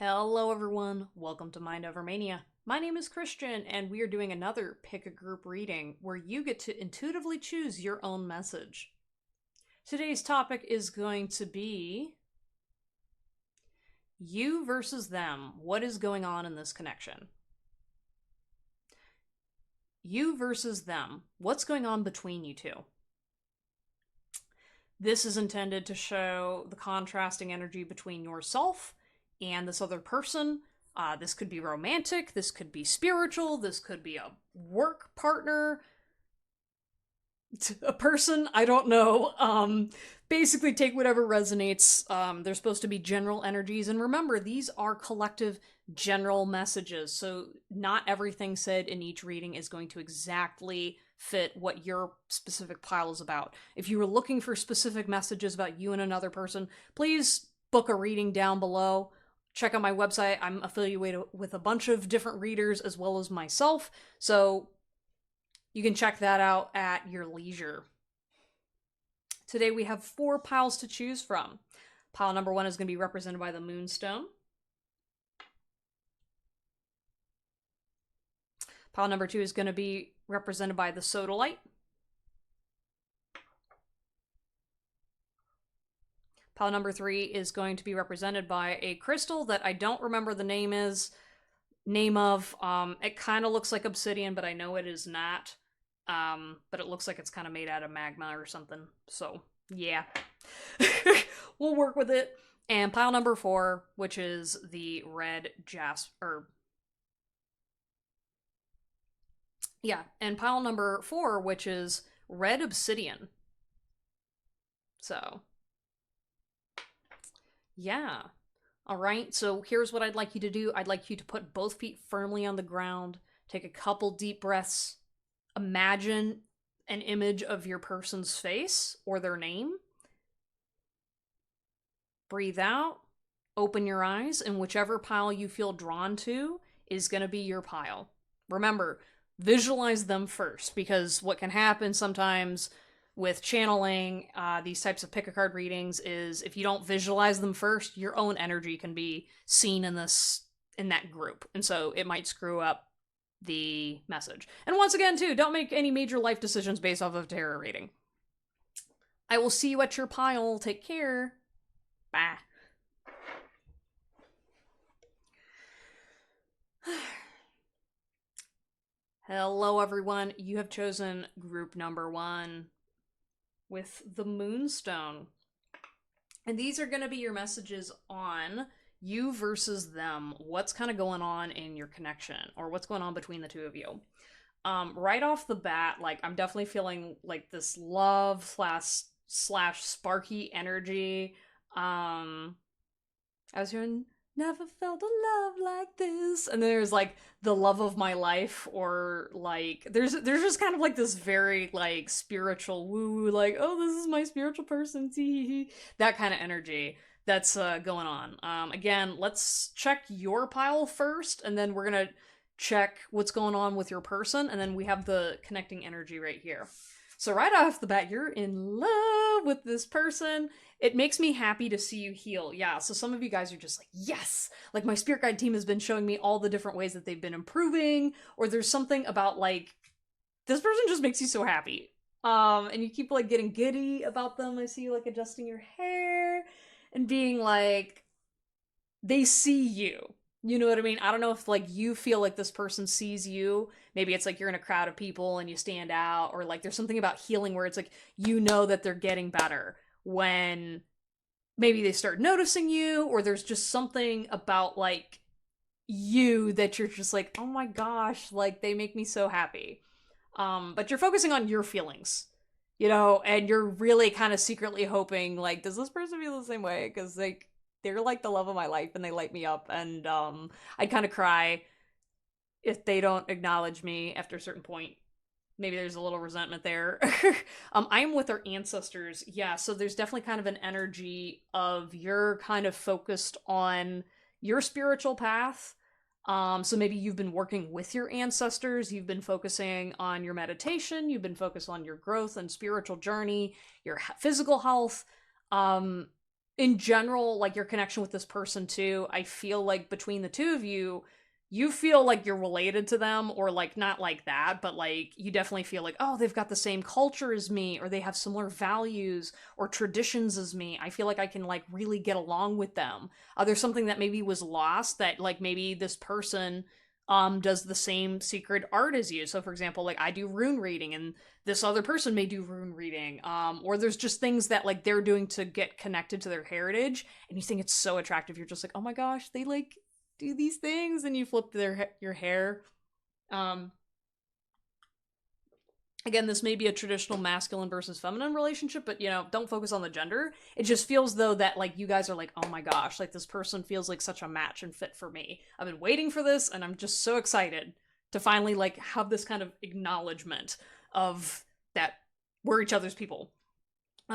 Hello everyone, welcome to mindovermania. My name is Christian, and we are doing another pick a group reading where you get to intuitively choose your own message. Today's topic is going to be you versus them. What is going on in this connection? You versus them. What's going on between you two? This is intended to show the contrasting energy between yourself and this other person. This could be romantic, this could be spiritual, this could be a work partner, a person, I don't know. Basically, take whatever resonates. They're supposed to be general energies, and remember, these are collective general messages, so not everything said in each reading is going to exactly fit what your specific pile is about. If you were looking for specific messages about you and another person, please book a reading down below. Check out my website. I'm affiliated with a bunch of different readers as well as myself, so you can check that out at your leisure. Today we have 4 piles to choose from. Pile number 1 is going to be represented by the Moonstone. Pile number 2 is going to be represented by the Sodalite. Pile number 3 is going to be represented by a crystal that I don't remember the name of. It kind of looks like obsidian, but I know it is not. But it looks like it's kind of made out of magma or something. So, yeah. We'll work with it. And pile number 4, which is the red jasper. Yeah, and pile number 4, which is red obsidian. So, yeah. Alright, so here's what I'd like you to do. I'd like you to put both feet firmly on the ground, take a couple deep breaths, imagine an image of your person's face or their name. Breathe out, open your eyes, and whichever pile you feel drawn to is going to be your pile. Remember, visualize them first, because what can happen sometimes with channeling these types of pick a card readings is if you don't visualize them first, your own energy can be seen in that group, and so it might screw up the message. And once again, too, don't make any major life decisions based off of tarot reading. I will see you at your pile. Take care. Bye. Hello, everyone. You have chosen group number 1 with the Moonstone. And these are going to be your messages on you versus them. What's kind of going on in your connection, or what's going on between the two of you. Right off the bat, like, I'm definitely feeling like this love slash sparky energy. I was hearing never felt a love like this, and there's like the love of my life, or like there's just kind of like this very like spiritual woo, like, oh, this is my spiritual person, that kind of energy that's going on. Again, let's check your pile first, and then we're gonna check what's going on with your person, and then we have the connecting energy right here. So right off the bat, you're in love with this person. It makes me happy to see you heal. Yeah, so some of you guys are just like, yes! Like, my spirit guide team has been showing me all the different ways that they've been improving, or there's something about, like, this person just makes you so happy. And you keep, like, getting giddy about them. I see you, like, adjusting your hair and being like, they see you. You know what I mean? I don't know if, like, you feel like this person sees you. Maybe it's like you're in a crowd of people and you stand out, or like there's something about healing where it's like, you know that they're getting better when maybe they start noticing you, or there's just something about, like, you that you're just like, oh my gosh, like, they make me so happy. But you're focusing on your feelings, you know, and you're really kind of secretly hoping, like, does this person feel the same way? Because, like, they're like the love of my life and they light me up, and I'd kind of cry if they don't acknowledge me after a certain point. Maybe there's a little resentment there. I'm with our ancestors. Yeah, so there's definitely kind of an energy of you're kind of focused on your spiritual path. So maybe you've been working with your ancestors, you've been focusing on your meditation, you've been focused on your growth and spiritual journey, your physical health. in general, like your connection with this person too, I feel like between the two of you, you feel like you're related to them, or like not like that, but like you definitely feel like, oh, they've got the same culture as me, or they have similar values or traditions as me. I feel like I can like really get along with them. There's something that maybe was lost, that like maybe this person does the same secret art as you. So for example, like I do rune reading, and this other person may do rune reading, or there's just things that like they're doing to get connected to their heritage, and you think it's so attractive. You're just like, oh my gosh, they like do these things, and you flip your hair. um Again, this may be a traditional masculine versus feminine relationship, but don't focus on the gender. It just feels though that like you guys are like, oh my gosh, like this person feels like such a match and fit for me. I've been waiting for this, and I'm just so excited to finally like have this kind of acknowledgement of that we're each other's people.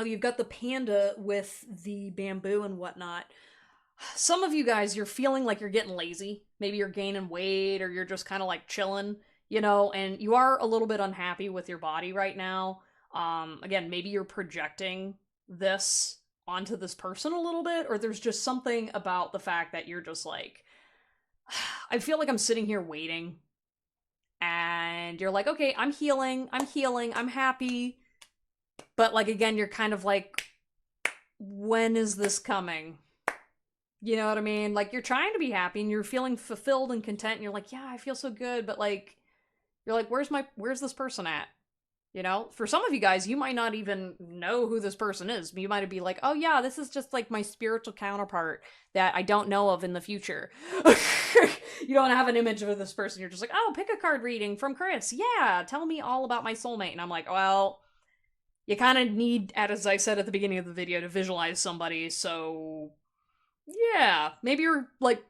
You've got the panda with the bamboo and whatnot. Some of you guys, you're feeling like you're getting lazy. Maybe you're gaining weight, or you're just kind of like chilling, and you are a little bit unhappy with your body right now. Again, maybe you're projecting this onto this person a little bit, or there's just something about the fact that you're just like, I feel like I'm sitting here waiting, and you're like, okay, I'm healing, I'm happy. But like, again, you're kind of like, when is this coming? You know what I mean? Like, you're trying to be happy and you're feeling fulfilled and content, and you're like, yeah, I feel so good, but like, you're like, where's this person at? For some of you guys, you might not even know who this person is. You might be like, oh yeah, this is just like my spiritual counterpart that I don't know of in the future. You don't have an image of this person. You're just like, oh, pick a card reading from Chris. Yeah, tell me all about my soulmate. And I'm like, well, you kind of need, as I said at the beginning of the video, to visualize somebody. So yeah, maybe you're like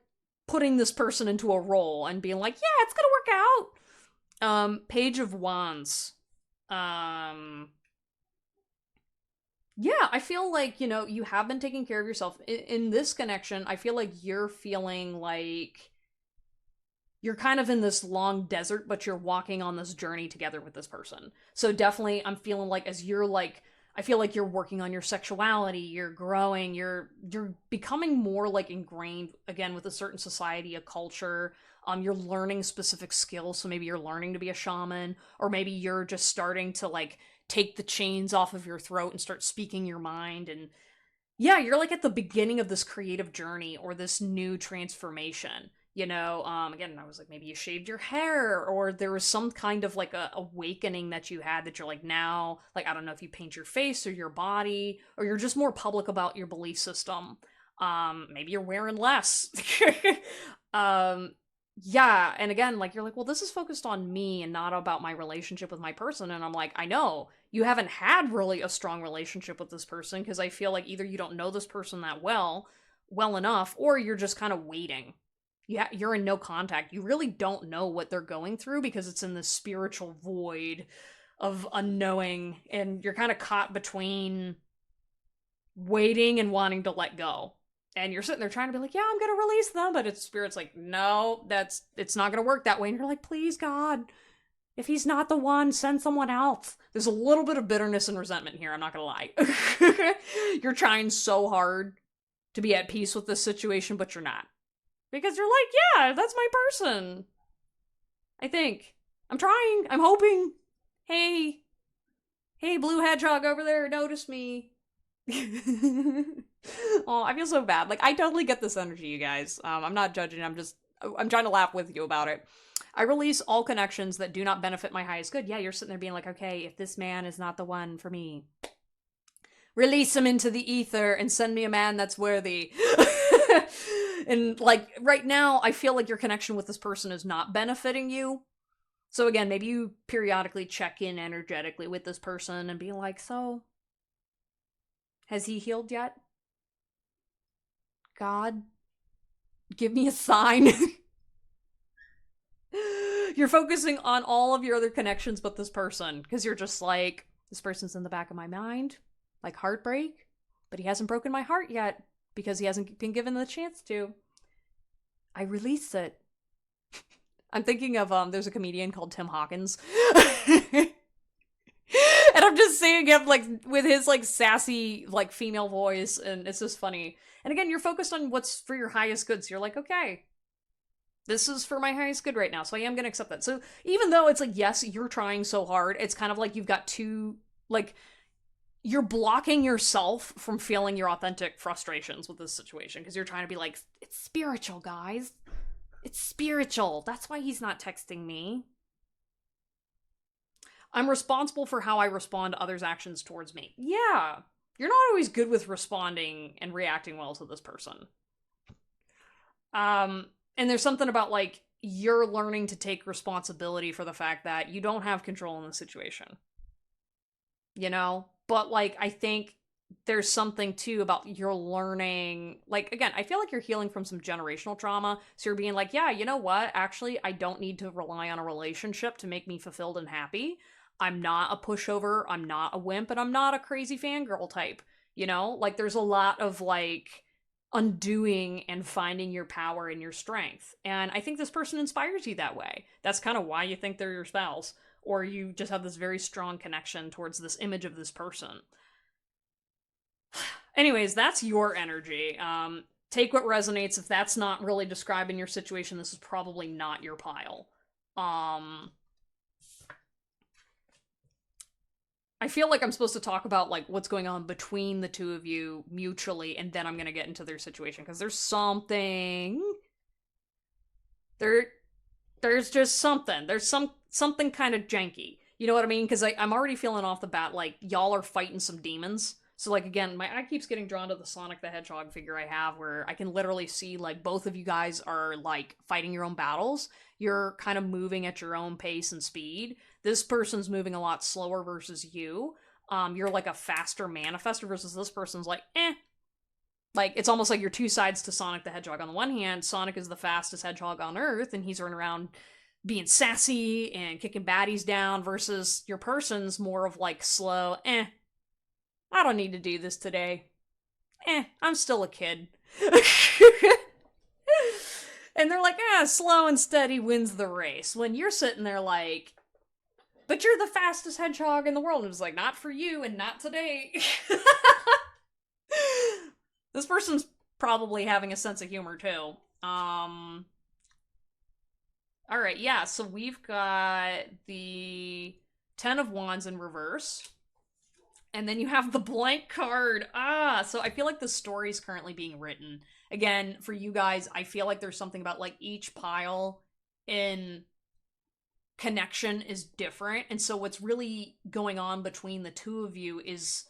putting this person into a role and being like, yeah, it's gonna work out. Page of Wands. Yeah, I feel like, you have been taking care of yourself. In this connection, I feel like you're feeling like you're kind of in this long desert, but you're walking on this journey together with this person. So definitely, I'm feeling like as you're like, I feel like you're working on your sexuality, you're growing, you're becoming more like ingrained again with a certain society, a culture. You're learning specific skills, so maybe you're learning to be a shaman, or maybe you're just starting to like take the chains off of your throat and start speaking your mind. And yeah, you're like at the beginning of this creative journey or this new transformation. Again, I was like, maybe you shaved your hair, or there was some kind of like a awakening that you had, that you're like, now, like, I don't know if you paint your face or your body, or you're just more public about your belief system. Maybe you're wearing less. Yeah, and again, like, you're like, well, this is focused on me and not about my relationship with my person. And I'm like, I know you haven't had really a strong relationship with this person, because I feel like either you don't know this person that well enough, or you're just kind of waiting. Yeah, you're in no contact. You really don't know what they're going through, because it's in this spiritual void of unknowing, and you're kind of caught between waiting and wanting to let go. And you're sitting there trying to be like, yeah, I'm gonna release them, but Spirit's like, no, it's not gonna work that way. And you're like, please, God, if he's not the one, send someone else. There's a little bit of bitterness and resentment here, I'm not gonna lie. You're trying so hard to be at peace with this situation, but you're not. Because you're like, yeah, that's my person. I think. I'm trying. I'm hoping. Hey. Hey, blue hedgehog over there, notice me. Oh, I feel so bad. Like, I totally get this energy, you guys. I'm not judging. I'm trying to laugh with you about it. I release all connections that do not benefit my highest good. Yeah, you're sitting there being like, okay, if this man is not the one for me, release him into the ether and send me a man that's worthy. And like right now, I feel like your connection with this person is not benefiting you. So again, maybe you periodically check in energetically with this person and be like, so, has he healed yet? God, give me a sign. You're focusing on all of your other connections but this person, because you're just like, this person's in the back of my mind, like heartbreak, but he hasn't broken my heart yet, because he hasn't been given the chance to. I release it. I'm thinking of, there's a comedian called Tim Hawkins. And I'm just seeing him, like, with his, like, sassy, like, female voice, and it's just funny. And again, you're focused on what's for your highest good, so you're like, okay, this is for my highest good right now, so I am gonna accept that. So even though it's like, yes, you're trying so hard, it's kind of like you've got two, like, you're blocking yourself from feeling your authentic frustrations with this situation because you're trying to be like, it's spiritual, guys. It's spiritual. That's why he's not texting me. I'm responsible for how I respond to others' actions towards me. Yeah. You're not always good with responding and reacting well to this person. And there's something about, like, you're learning to take responsibility for the fact that you don't have control in the situation. You know? But, like, I think there's something, too, about you're learning, like, again, I feel like you're healing from some generational trauma, so you're being like, yeah, you know what? Actually, I don't need to rely on a relationship to make me fulfilled and happy. I'm not a pushover, I'm not a wimp, and I'm not a crazy fangirl type, you know? Like, there's a lot of, like, undoing and finding your power and your strength. And I think this person inspires you that way. That's kind of why you think they're your spouse, or you just have this very strong connection towards this image of this person. Anyways, that's your energy. Take what resonates. If that's not really describing your situation, this is probably not your pile. I feel like I'm supposed to talk about, like, what's going on between the two of you mutually, and then I'm gonna get into their situation, because there's something... There's just something. There's something kind of janky. You know what I mean? Because I'm already feeling off the bat, like, y'all are fighting some demons. So, like, again, my eye keeps getting drawn to the Sonic the Hedgehog figure I have, where I can literally see, like, both of you guys are, like, fighting your own battles. You're kind of moving at your own pace and speed. This person's moving a lot slower versus you. You're, like, a faster manifester versus this person's like, eh. Like, it's almost like you're two sides to Sonic the Hedgehog. On the one hand, Sonic is the fastest hedgehog on Earth, and he's running around being sassy and kicking baddies down, versus your person's more of, like, slow, I don't need to do this today. I'm still a kid. And they're like, slow and steady wins the race. When you're sitting there like, but you're the fastest hedgehog in the world. And it's like, not for you and not today. This person's probably having a sense of humor too. Alright, yeah, so we've got the 10 of Wands in reverse. And then you have the blank card. So I feel like the story's currently being written. Again, for you guys, I feel like there's something about, like, each pile in connection is different. And so what's really going on between the two of you is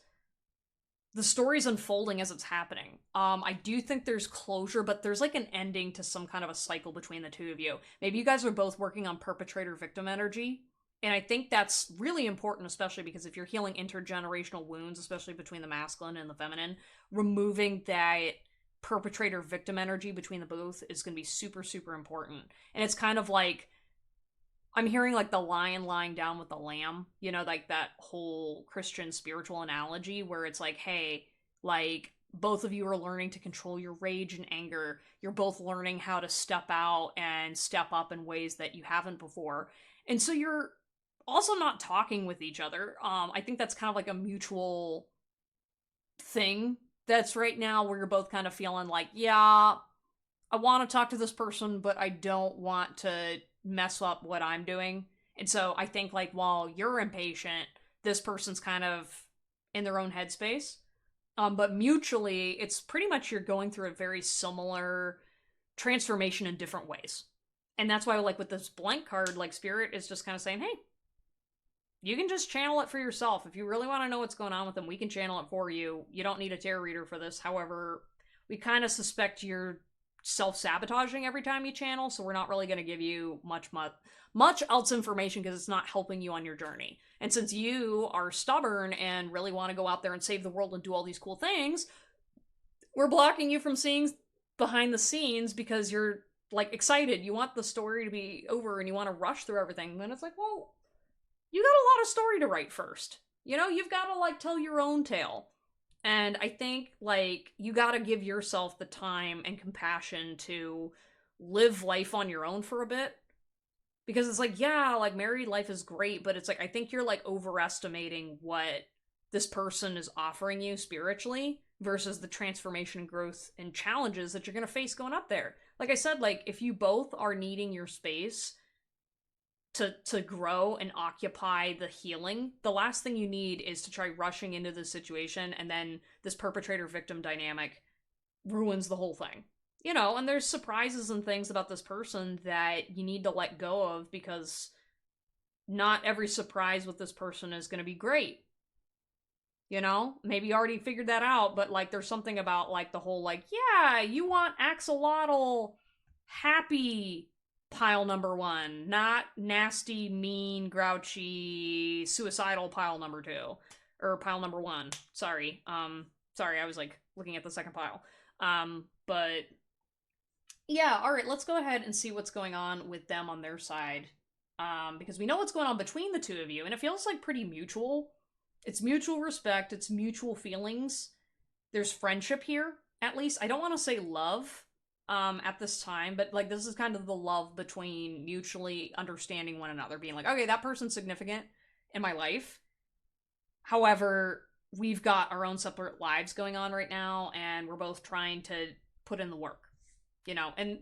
the story's unfolding as it's happening. I do think there's closure, but there's, like, an ending to some kind of a cycle between the two of you. Maybe you guys are both working on perpetrator-victim energy. And I think that's really important, especially because if you're healing intergenerational wounds, especially between the masculine and the feminine, removing that perpetrator-victim energy between the both is going to be super, super important. And it's kind of like, I'm hearing, like, the lion lying down with the lamb, you know, like that whole Christian spiritual analogy where it's like, hey, like, both of you are learning to control your rage and anger. You're both learning how to step out and step up in ways that you haven't before. And so you're also not talking with each other. I think that's kind of like a mutual thing that's right now where you're both kind of feeling like, yeah, I want to talk to this person, but I don't want to mess up what I'm doing. And so I think, like, while you're impatient, this person's kind of in their own headspace. But mutually, it's pretty much you're going through a very similar transformation in different ways. And that's why, like, with this blank card, like, Spirit is just kind of saying, hey, you can just channel it for yourself. If you really want to know what's going on with them, we can channel it for you. You don't need a tarot reader for this. However, we kind of suspect you're self-sabotaging every time you channel, so we're not really going to give you much else information because it's not helping you on your journey. And since you are stubborn and really want to go out there and save the world and do all these cool things, we're blocking you from seeing behind the scenes because you're, like, excited. You want the story to be over and you want to rush through everything. And then it's like, well, you got a lot of story to write first. You know, you've got to, like, tell your own tale. And I think, like, you got to give yourself the time and compassion to live life on your own for a bit. Because it's like, yeah, like married life is great, but it's like, I think you're like overestimating what this person is offering you spiritually versus the transformation, growth, and challenges that you're going to face going up there. Like I said, like if you both are needing your space to grow and occupy the healing, the last thing you need is to try rushing into the situation, and then this perpetrator victim dynamic ruins the whole thing. You know, and there's surprises and things about this person that you need to let go of, because not every surprise with this person is going to be great. You know, maybe you already figured that out, but like there's something about like the whole like, yeah, you want axolotl happy pile number 1, not nasty, mean, grouchy, suicidal pile number 2. Or pile number 1. Sorry. Sorry, I was like looking at the second pile. But yeah, alright, let's go ahead and see what's going on with them on their side. Because we know what's going on between the two of you, and it feels like pretty mutual. It's mutual respect, it's mutual feelings. There's friendship here, at least. I don't want to say love, at this time, but like this is kind of the love between mutually understanding one another, being like, okay, that person's significant in my life. However, we've got our own separate lives going on right now, and we're both trying to put in the work, you know? And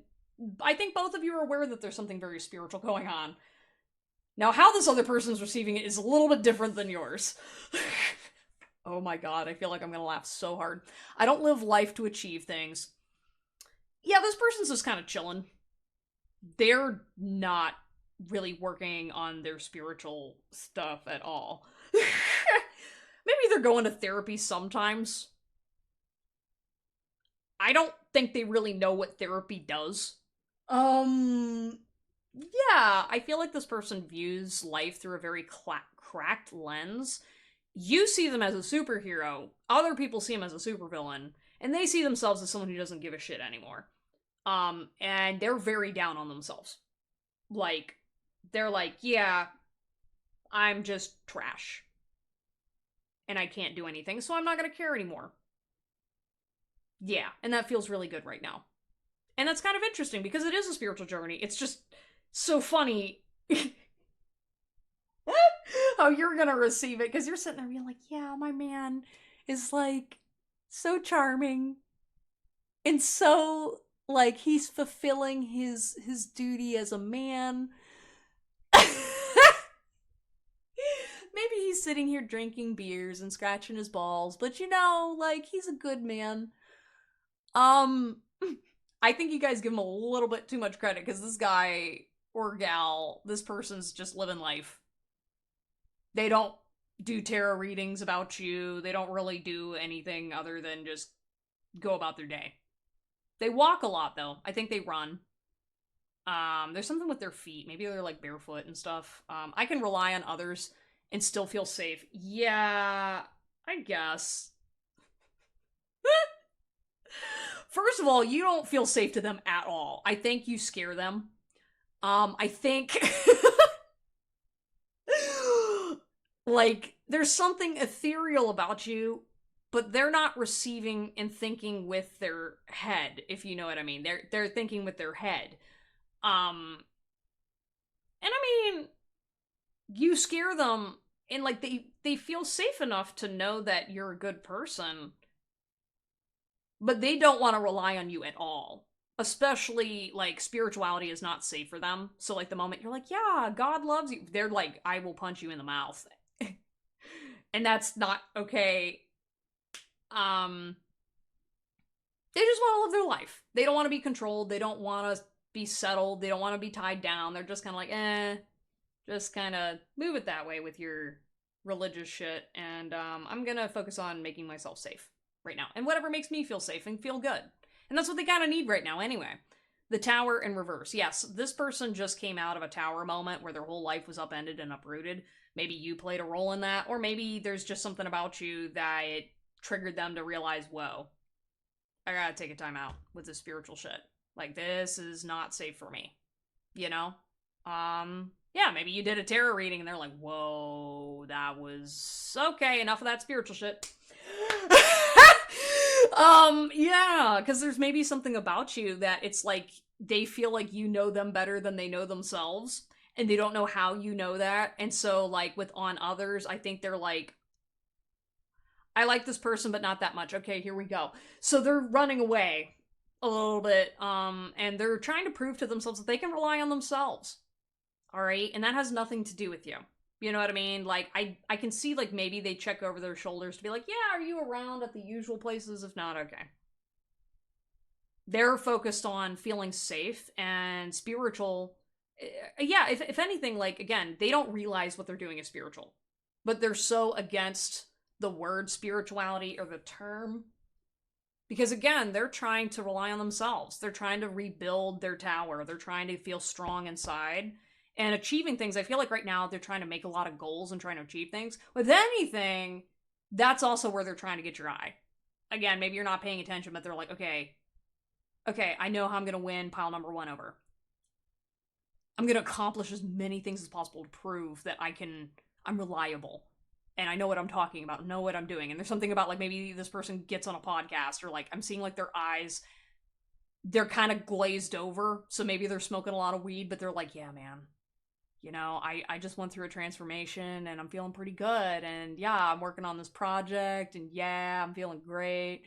I think both of you are aware that there's something very spiritual going on. Now, how this other person's receiving it is a little bit different than yours. Oh my god, I feel like I'm gonna laugh so hard. I don't live life to achieve things. Yeah, this person's just kind of chilling. They're not really working on their spiritual stuff at all. Maybe they're going to therapy sometimes. I don't think they really know what therapy does. Yeah, I feel like this person views life through a very cracked lens. You see them as a superhero, other people see them as a supervillain, and they see themselves as someone who doesn't give a shit anymore. And they're very down on themselves. Like, they're like, yeah, I'm just trash. And I can't do anything, so I'm not gonna care anymore. Yeah, and that feels really good right now. And that's kind of interesting, because it is a spiritual journey. It's just so funny how you're gonna receive it, because you're sitting there being like, yeah, my man is like so charming and so like he's fulfilling his duty as a man. Maybe he's sitting here drinking beers and scratching his balls, but you know, like he's a good man. I think you guys give him a little bit too much credit, because this guy or gal, this person's just living life. They don't do tarot readings about you. They don't really do anything other than just go about their day. They walk a lot, though. I think they run. There's something with their feet. Maybe they're like barefoot and stuff. I can rely on others and still feel safe. Yeah, I guess. First of all, you don't feel safe to them at all. I think you scare them. I think like there's something ethereal about you, but they're not receiving and thinking with their head, if you know what I mean. They're thinking with their head. And I mean, you scare them, and like they feel safe enough to know that you're a good person, but they don't want to rely on you at all. Especially, like, spirituality is not safe for them. So, like, the moment you're like, yeah, God loves you, they're like, I will punch you in the mouth. And that's not okay. They just want to live their life. They don't want to be controlled. They don't want to be settled. They don't want to be tied down. They're just kind of like, just kind of move it that way with your religious shit. And I'm going to focus on making myself safe right now. And whatever makes me feel safe and feel good. And that's what they kind of need right now anyway. The Tower in reverse. Yes, this person just came out of a Tower moment where their whole life was upended and uprooted. Maybe you played a role in that, or maybe there's just something about you that it triggered them to realize, whoa, I gotta take a time out with this spiritual shit. Like, this is not safe for me. You know? Yeah, maybe you did a tarot reading and they're like, whoa, that was... okay, enough of that spiritual shit. Yeah, because there's maybe something about you that it's like they feel like you know them better than they know themselves, and they don't know how you know that. And so, like, with on others, I think they're like, I like this person, but not that much. Okay, here we go. So they're running away a little bit, and they're trying to prove to themselves that they can rely on themselves. All right, and that has nothing to do with you. You know what I mean? Like, I can see, like, maybe they check over their shoulders to be like, yeah, are you around at the usual places? If not, okay. They're focused on feeling safe and spiritual. Yeah, if anything, like, again, they don't realize what they're doing is spiritual, but they're so against the word spirituality or the term because, again, they're trying to rely on themselves. They're trying to rebuild their tower. They're trying to feel strong inside and achieving things. I feel like right now they're trying to make a lot of goals and trying to achieve things. With anything, that's also where they're trying to get your eye. Again, maybe you're not paying attention, but they're like, okay, I know how I'm going to win pile number 1 over. I'm going to accomplish as many things as possible to prove that I'm reliable. And I know what I'm talking about, know what I'm doing. And there's something about, like, maybe this person gets on a podcast, or, like, I'm seeing, like, their eyes, they're kind of glazed over. So maybe they're smoking a lot of weed, but they're like, yeah, man, you know, I just went through a transformation and I'm feeling pretty good. And yeah, I'm working on this project and yeah, I'm feeling great.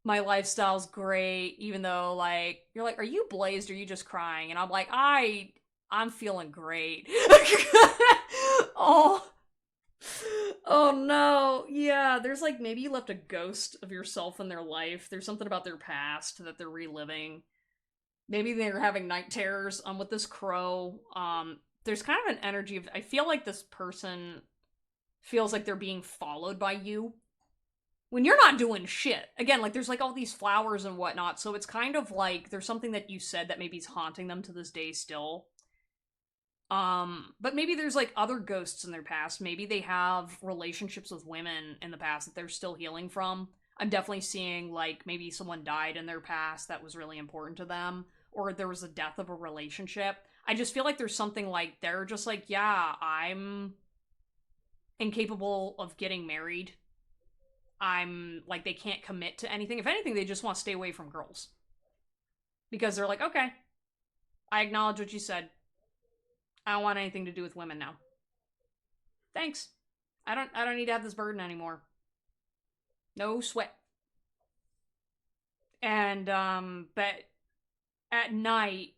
My lifestyle's great, even though, like, you're like, are you blazed or are you just crying? And I'm like, I'm feeling great. Oh, oh no. Yeah, there's, like, maybe you left a ghost of yourself in their life. There's something about their past that they're reliving. Maybe they're having night terrors with this crow. There's kind of an energy of, I feel like this person feels like they're being followed by you when you're not doing shit. Again, like, there's, like, all these flowers and whatnot, so it's kind of like there's something that you said that maybe is haunting them to this day still. But maybe there's, like, other ghosts in their past. Maybe they have relationships with women in the past that they're still healing from. I'm definitely seeing, like, maybe someone died in their past that was really important to them, or there was a death of a relationship. I just feel like there's something, like, they're just like, yeah, I'm incapable of getting married. I'm, like, they can't commit to anything. If anything, they just want to stay away from girls. Because they're like, okay, I acknowledge what you said. I don't want anything to do with women now. Thanks. I don't need to have this burden anymore. No sweat. And but at night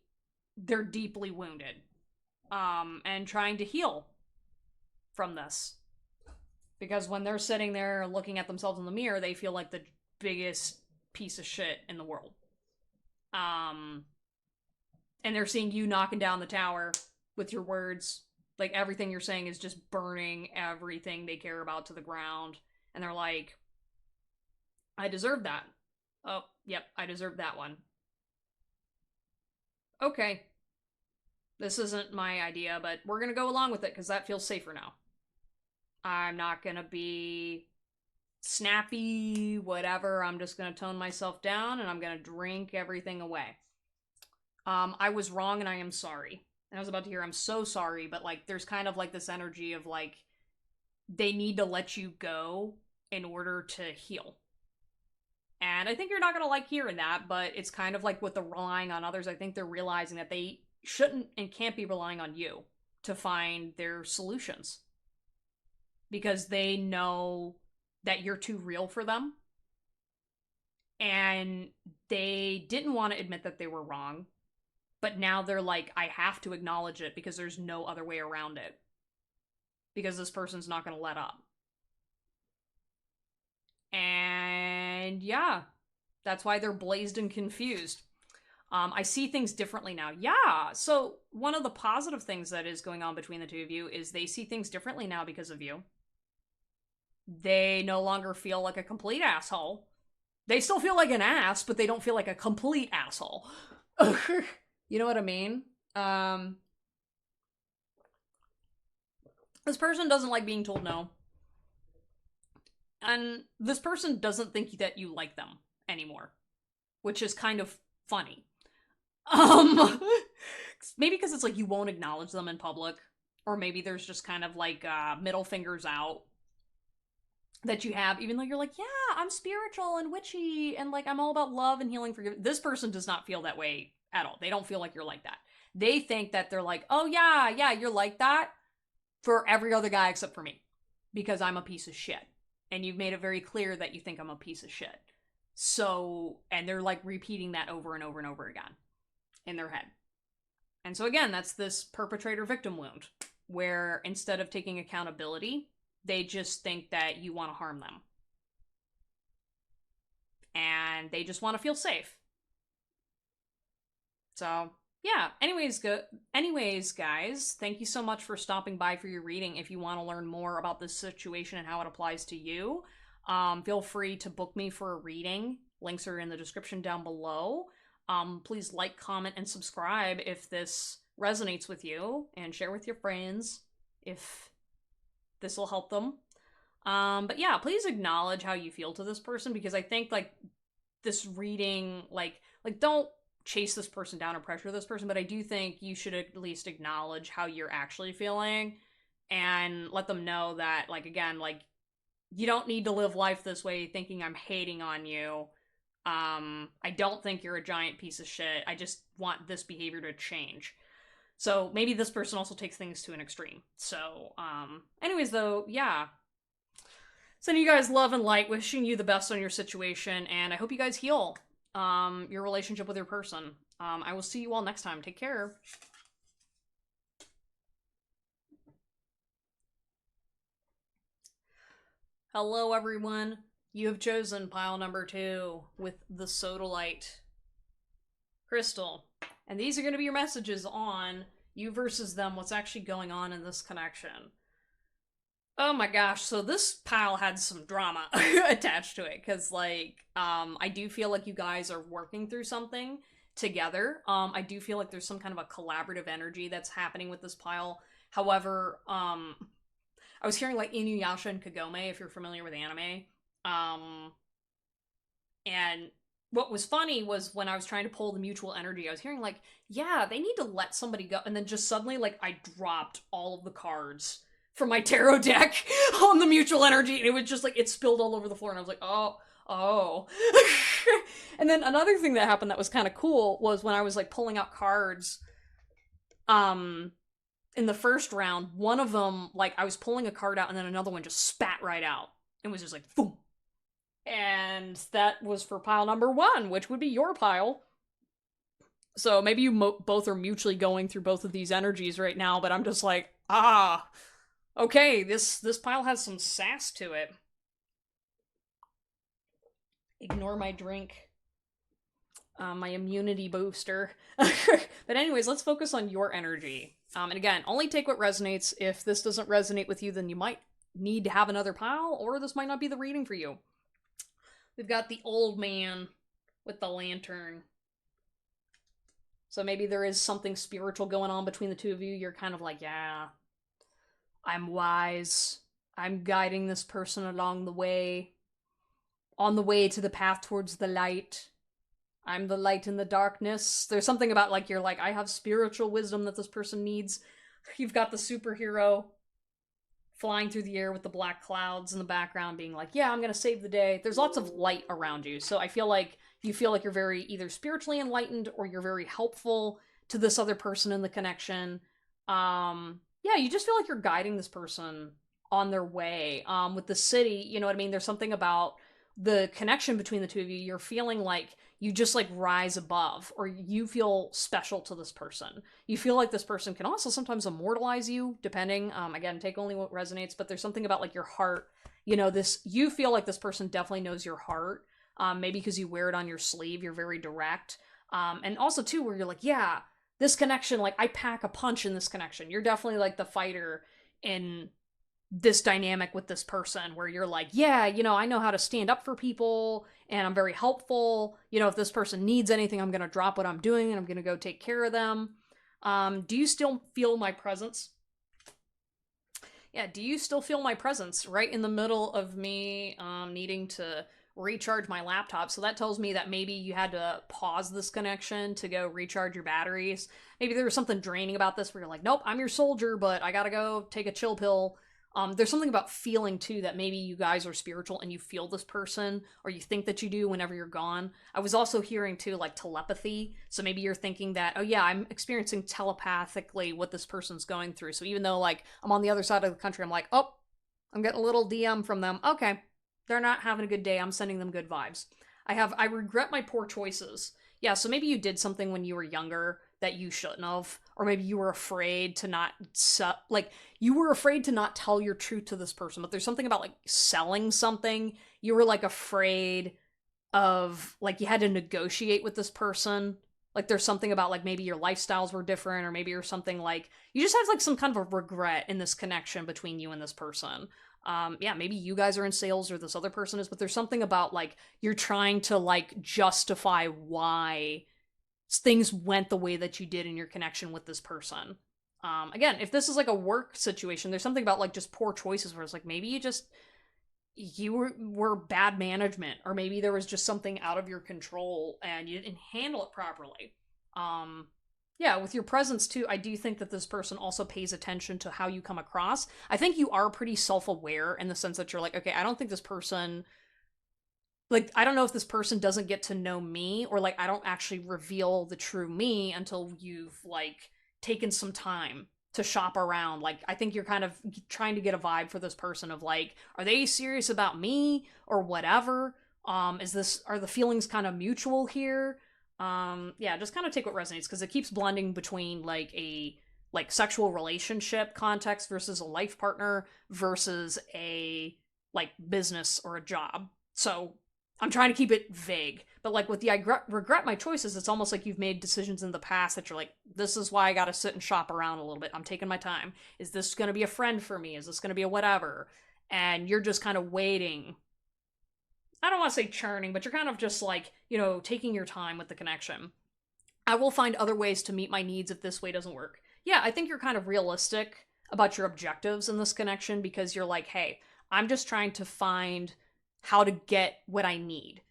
they're deeply wounded. And trying to heal from this. Because when they're sitting there looking at themselves in the mirror, they feel like the biggest piece of shit in the world. And they're seeing you knocking down the tower with your words. Like, everything you're saying is just burning everything they care about to the ground. And they're like, I deserve that. Oh, yep, I deserve that one. Okay. This isn't my idea, but we're gonna go along with it because that feels safer now. I'm not gonna be snappy, whatever. I'm just gonna tone myself down and I'm gonna drink everything away. I was wrong and I am sorry. And I was about to hear, I'm so sorry, but, like, there's kind of, like, this energy of, like, they need to let you go in order to heal. And I think you're not gonna like hearing that, but it's kind of like with the relying on others. I think they're realizing that they shouldn't and can't be relying on you to find their solutions. Because they know that you're too real for them. And they didn't want to admit that they were wrong. But now they're like, I have to acknowledge it because there's no other way around it. Because this person's not going to let up. And yeah, that's why they're blazed and confused. I see things differently now. Yeah, so one of the positive things that is going on between the two of you is they see things differently now because of you. They no longer feel like a complete asshole. They still feel like an ass, but they don't feel like a complete asshole. You know what I mean? This person doesn't like being told no. And this person doesn't think that you like them anymore. Which is kind of funny. Maybe because it's like you won't acknowledge them in public. Or maybe there's just kind of like middle fingers out that you have, even though you're like, yeah, I'm spiritual and witchy and, like, I'm all about love and healing, forgiveness. This person does not feel that way at all. They don't feel like you're like that. they think that they're like, oh yeah, you're like that for every other guy except for me, because I'm a piece of shit. And you've made it very clear that you think I'm a piece of shit. So, and they're like repeating that over and over and over again in their head. And so again, that's this perpetrator-victim wound, where instead of taking accountability, they just think that you want to harm them. And they just want to feel safe. So, yeah. Anyways, guys, thank you so much for stopping by for your reading. If you want to learn more about this situation and how it applies to you, feel free to book me for a reading. Links are in the description down below. Please like, comment, and subscribe if this resonates with you, and share with your friends if this will help them. But yeah, please acknowledge how you feel to this person, because I think, like, this reading, like don't chase this person down or pressure this person, but I do think you should at least acknowledge how you're actually feeling and let them know that, like, again, like, you don't need to live life this way thinking I'm hating on you. I don't think you're a giant piece of shit. I just want this behavior to change. So maybe this person also takes things to an extreme. So, anyways, though, yeah. Sending you guys love and light, wishing you the best on your situation, and I hope you guys heal your relationship with your person. I will see you all next time. Take care. Hello, everyone. You have chosen pile number 2 with the Sodalite crystal. And these are going to be your messages on you versus them, what's actually going on in this connection. Oh my gosh, so this pile had some drama attached to it, because, like, I do feel like you guys are working through something together. I do feel like there's some kind of a collaborative energy that's happening with this pile. However, I was hearing, like, Inuyasha and Kagome, if you're familiar with anime. And what was funny was when I was trying to pull the mutual energy, I was hearing, like, yeah, they need to let somebody go. And then just suddenly, like, I dropped all of the cards from my tarot deck on the mutual energy, and it was just like, it spilled all over the floor, and I was like, oh. And then another thing that happened that was kind of cool was when I was, like, pulling out cards, in the first round, one of them, like, I was pulling a card out, and then another one just spat right out. It was just like, boom. And that was for pile number 1, which would be your pile. So maybe you both are mutually going through both of these energies right now, but I'm just like, okay, this pile has some sass to it. Ignore my drink. My immunity booster. But anyways, let's focus on your energy. And again, only take what resonates. If this doesn't resonate with you, then you might need to have another pile, or this might not be the reading for you. We've got the old man with the lantern. So maybe there is something spiritual going on between the two of you. You're kind of like, yeah, I'm wise. I'm guiding this person along the way. On the way to the path towards the light. I'm the light in the darkness. There's something about, like, you're like, I have spiritual wisdom that this person needs. You've got the superhero flying through the air with the black clouds in the background being like, yeah, I'm gonna save the day. There's lots of light around you. So I feel like you feel like you're very either spiritually enlightened or you're very helpful to this other person in the connection. Yeah, you just feel like you're guiding this person on their way. With the city, you know what I mean? There's something about the connection between the two of you. You're feeling like you just, like, rise above, or you feel special to this person. You feel like this person can also sometimes immortalize you, depending. Again, take only what resonates, but there's something about, like, your heart. You know, you feel like this person definitely knows your heart. Maybe because you wear it on your sleeve, you're very direct. And also, too, where you're like, yeah, this connection, like, I pack a punch in this connection. You're definitely, like, the fighter in this dynamic with this person, where you're like, yeah, you know, I know how to stand up for people, and I'm very helpful. You know, if this person needs anything, I'm gonna drop what I'm doing, and I'm gonna go take care of them. Do you still feel my presence? Yeah, do you still feel my presence right in the middle of me needing to recharge my laptop? So that tells me that maybe you had to pause this connection to go recharge your batteries. Maybe there was something draining about this where you're like, nope, I'm your soldier, but I gotta go take a chill pill. There's something about feeling too that maybe you guys are spiritual and you feel this person, or you think that you do whenever you're gone. I was also hearing too, like telepathy. So maybe you're thinking that, oh yeah, I'm experiencing telepathically what this person's going through. So even though like I'm on the other side of the country, I'm like, oh, I'm getting a little DM from them. Okay, they're not having a good day. I'm sending them good vibes. I regret my poor choices. Yeah, so maybe you did something when you were younger that you shouldn't have, or maybe you were afraid to not like you were afraid to not tell your truth to this person. But there's something about like selling something. You were like afraid of like you had to negotiate with this person. Like there's something about like maybe your lifestyles were different, or maybe you're something like you just have like some kind of a regret in this connection between you and this person. Yeah, maybe you guys are in sales or this other person is, but there's something about like you're trying to like justify why things went the way that you did in your connection with this person. Again, if this is like a work situation, there's something about like just poor choices where it's like maybe you were bad management, or maybe there was just something out of your control and you didn't handle it properly. Um, yeah, with your presence too, I do think that this person also pays attention to how you come across. I think you are pretty self-aware in the sense that you're like, okay, I don't think this person like I don't know if this person doesn't get to know me, or like I don't actually reveal the true me until you've like taken some time to shop around. Like I think you're kind of trying to get a vibe for this person of like, are they serious about me or whatever? Are the feelings kind of mutual here? Yeah, just kind of take what resonates, because it keeps blending between like a like sexual relationship context versus a life partner versus a like business or a job. So I'm trying to keep it vague, but like with the regret my choices, it's almost like you've made decisions in the past that you're like, this is why I got to sit and shop around a little bit. I'm taking my time. Is this going to be a friend for me? Is this going to be a whatever? And you're just kind of waiting. I don't want to say churning, but you're kind of just like, taking your time with the connection. I will find other ways to meet my needs if this way doesn't work. Yeah, I think you're kind of realistic about your objectives in this connection, because you're like, hey, I'm just trying to find how to get what I need.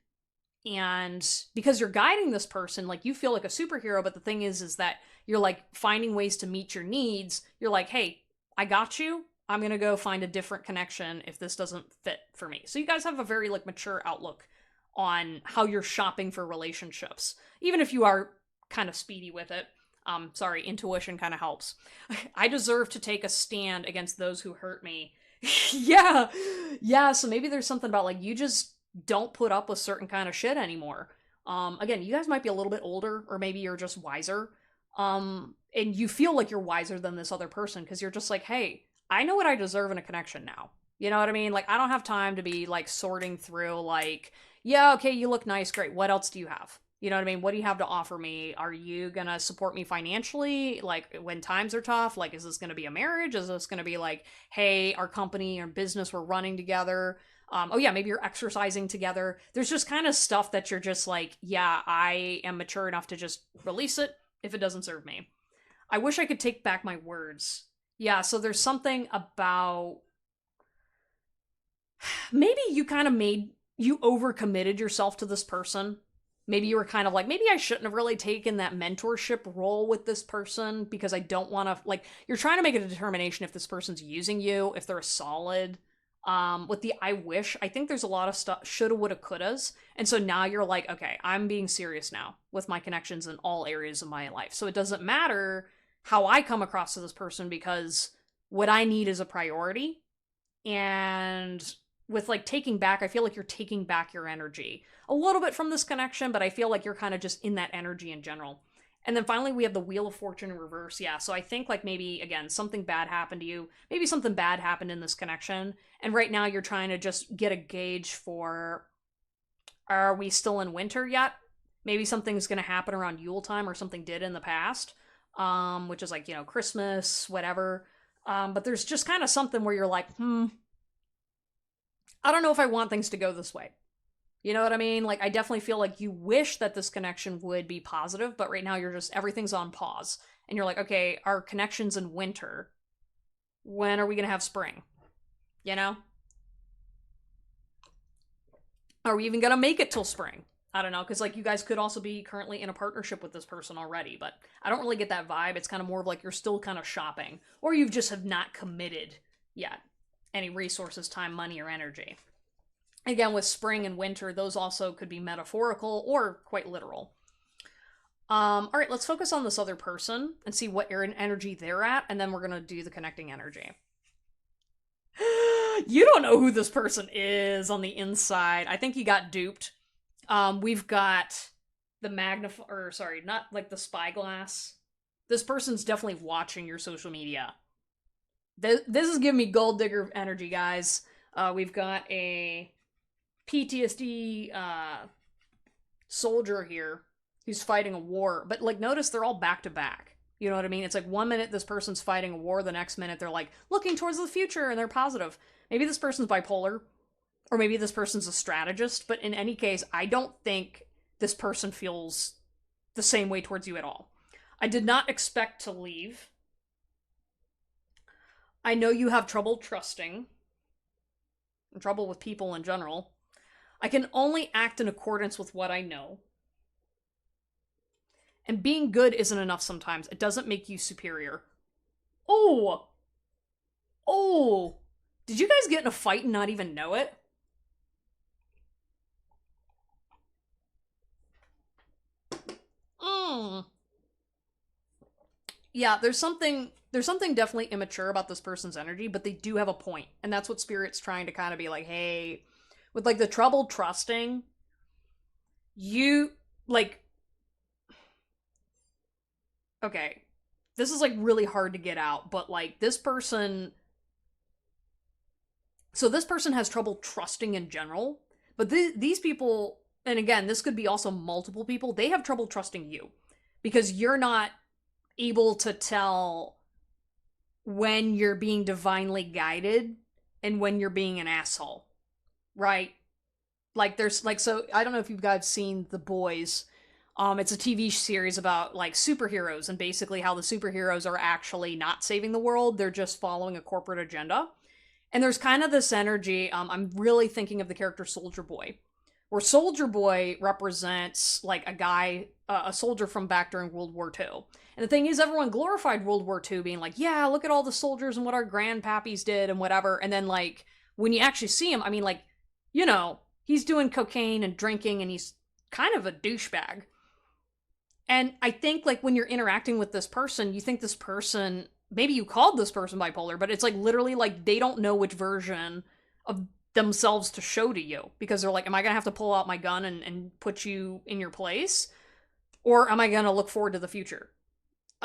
And because you're guiding this person, like you feel like a superhero, but the thing is that you're like finding ways to meet your needs. You're like, hey, I got you. I'm going to go find a different connection if this doesn't fit for me. So you guys have a very like mature outlook on how you're shopping for relationships, even if you are kind of speedy with it. Sorry, intuition kind of helps. I deserve to take a stand against those who hurt me. Yeah. Yeah, so maybe there's something about like you just don't put up with certain kind of shit anymore. Again, you guys might be a little bit older, or maybe you're just wiser. And you feel like you're wiser than this other person because you're just like, hey, I know what I deserve in a connection now. You know what I mean? Like, I don't have time to be like sorting through like, yeah, okay, you look nice, great. What else do you have? You know what I mean? What do you have to offer me? Are you gonna support me financially? Like, when times are tough? Like, is this gonna be a marriage? Is this gonna be like, hey, our company or business, we're running together? Oh yeah, maybe you're exercising together. There's just kind of stuff that you're just like, yeah, I am mature enough to just release it if it doesn't serve me. I wish I could take back my words. Yeah, so there's something about maybe you overcommitted yourself to this person. Maybe you were kind of like, maybe I shouldn't have really taken that mentorship role with this person because I don't want to, like, you're trying to make a determination if this person's using you, if they're solid. With the I wish, I think there's a lot of stuff, shoulda, woulda, couldas. And so now you're like, okay, I'm being serious now with my connections in all areas of my life. So it doesn't matter how I come across to this person because what I need is a priority. And with like taking back, I feel like you're taking back your energy a little bit from this connection, but I feel like you're kind of just in that energy in general. And then finally, we have the Wheel of Fortune in reverse. Yeah, so I think like maybe, again, something bad happened to you. Maybe something bad happened in this connection. And right now, you're trying to just get a gauge for, are we still in winter yet? Maybe something's going to happen around Yule time, or something did in the past, which is like, Christmas, whatever. But there's just kind of something where you're like, I don't know if I want things to go this way. You know what I mean? Like, I definitely feel like you wish that this connection would be positive, but right now everything's on pause. And you're like, okay, our connection's in winter. When are we going to have spring? You know? Are we even going to make it till spring? I don't know, because like you guys could also be currently in a partnership with this person already, but I don't really get that vibe. It's kind of more of like you're still kind of shopping, or you just have not committed yet. any resources, time, money, or energy. Again, with spring and winter, those also could be metaphorical or quite literal. All right, let's focus on this other person and see what energy they're at, and then we're going to do the connecting energy. You don't know who this person is on the inside. I think you got duped. We've got the not like the spyglass. This person's definitely watching your social media. This is giving me gold digger energy, guys. We've got a PTSD soldier here who's fighting a war. But, like, notice they're all back to back. You know what I mean? It's like 1 minute this person's fighting a war, the next minute they're, like, looking towards the future and they're positive. Maybe this person's bipolar, or maybe this person's a strategist, but in any case, I don't think this person feels the same way towards you at all. I did not expect to leave. I know you have trouble trusting, and trouble with people in general. I can only act in accordance with what I know. And being good isn't enough sometimes. It doesn't make you superior. Oh! Oh! Did you guys get in a fight and not even know it? Yeah, there's something definitely immature about this person's energy, but they do have a point. And that's what Spirit's trying to kind of be like, hey, with like the trouble trusting, you like, okay, this is like really hard to get out, but like this person, so this person has trouble trusting in general, but these people, and again, this could be also multiple people, they have trouble trusting you because you're not able to tell when you're being divinely guided and when you're being an asshole, right? Like there's like, so I don't know if you guys seen The Boys. It's a TV series about like superheroes and basically how the superheroes are actually not saving the world. They're just following a corporate agenda. And there's kind of this energy. I'm really thinking of the character Soldier Boy, where Soldier Boy represents like a guy, a soldier from back during World War II. And the thing is, everyone glorified World War II, being like, yeah, look at all the soldiers and what our grandpappies did and whatever. And then, like, when you actually see him, I mean, like, you know, he's doing cocaine and drinking and he's kind of a douchebag. And I think, like, when you're interacting with this person, you think this person, maybe you called this person bipolar, but it's, like, literally, like, they don't know which version of themselves to show to you. Because they're like, am I going to have to pull out my gun and put you in your place? Or am I going to look forward to the future?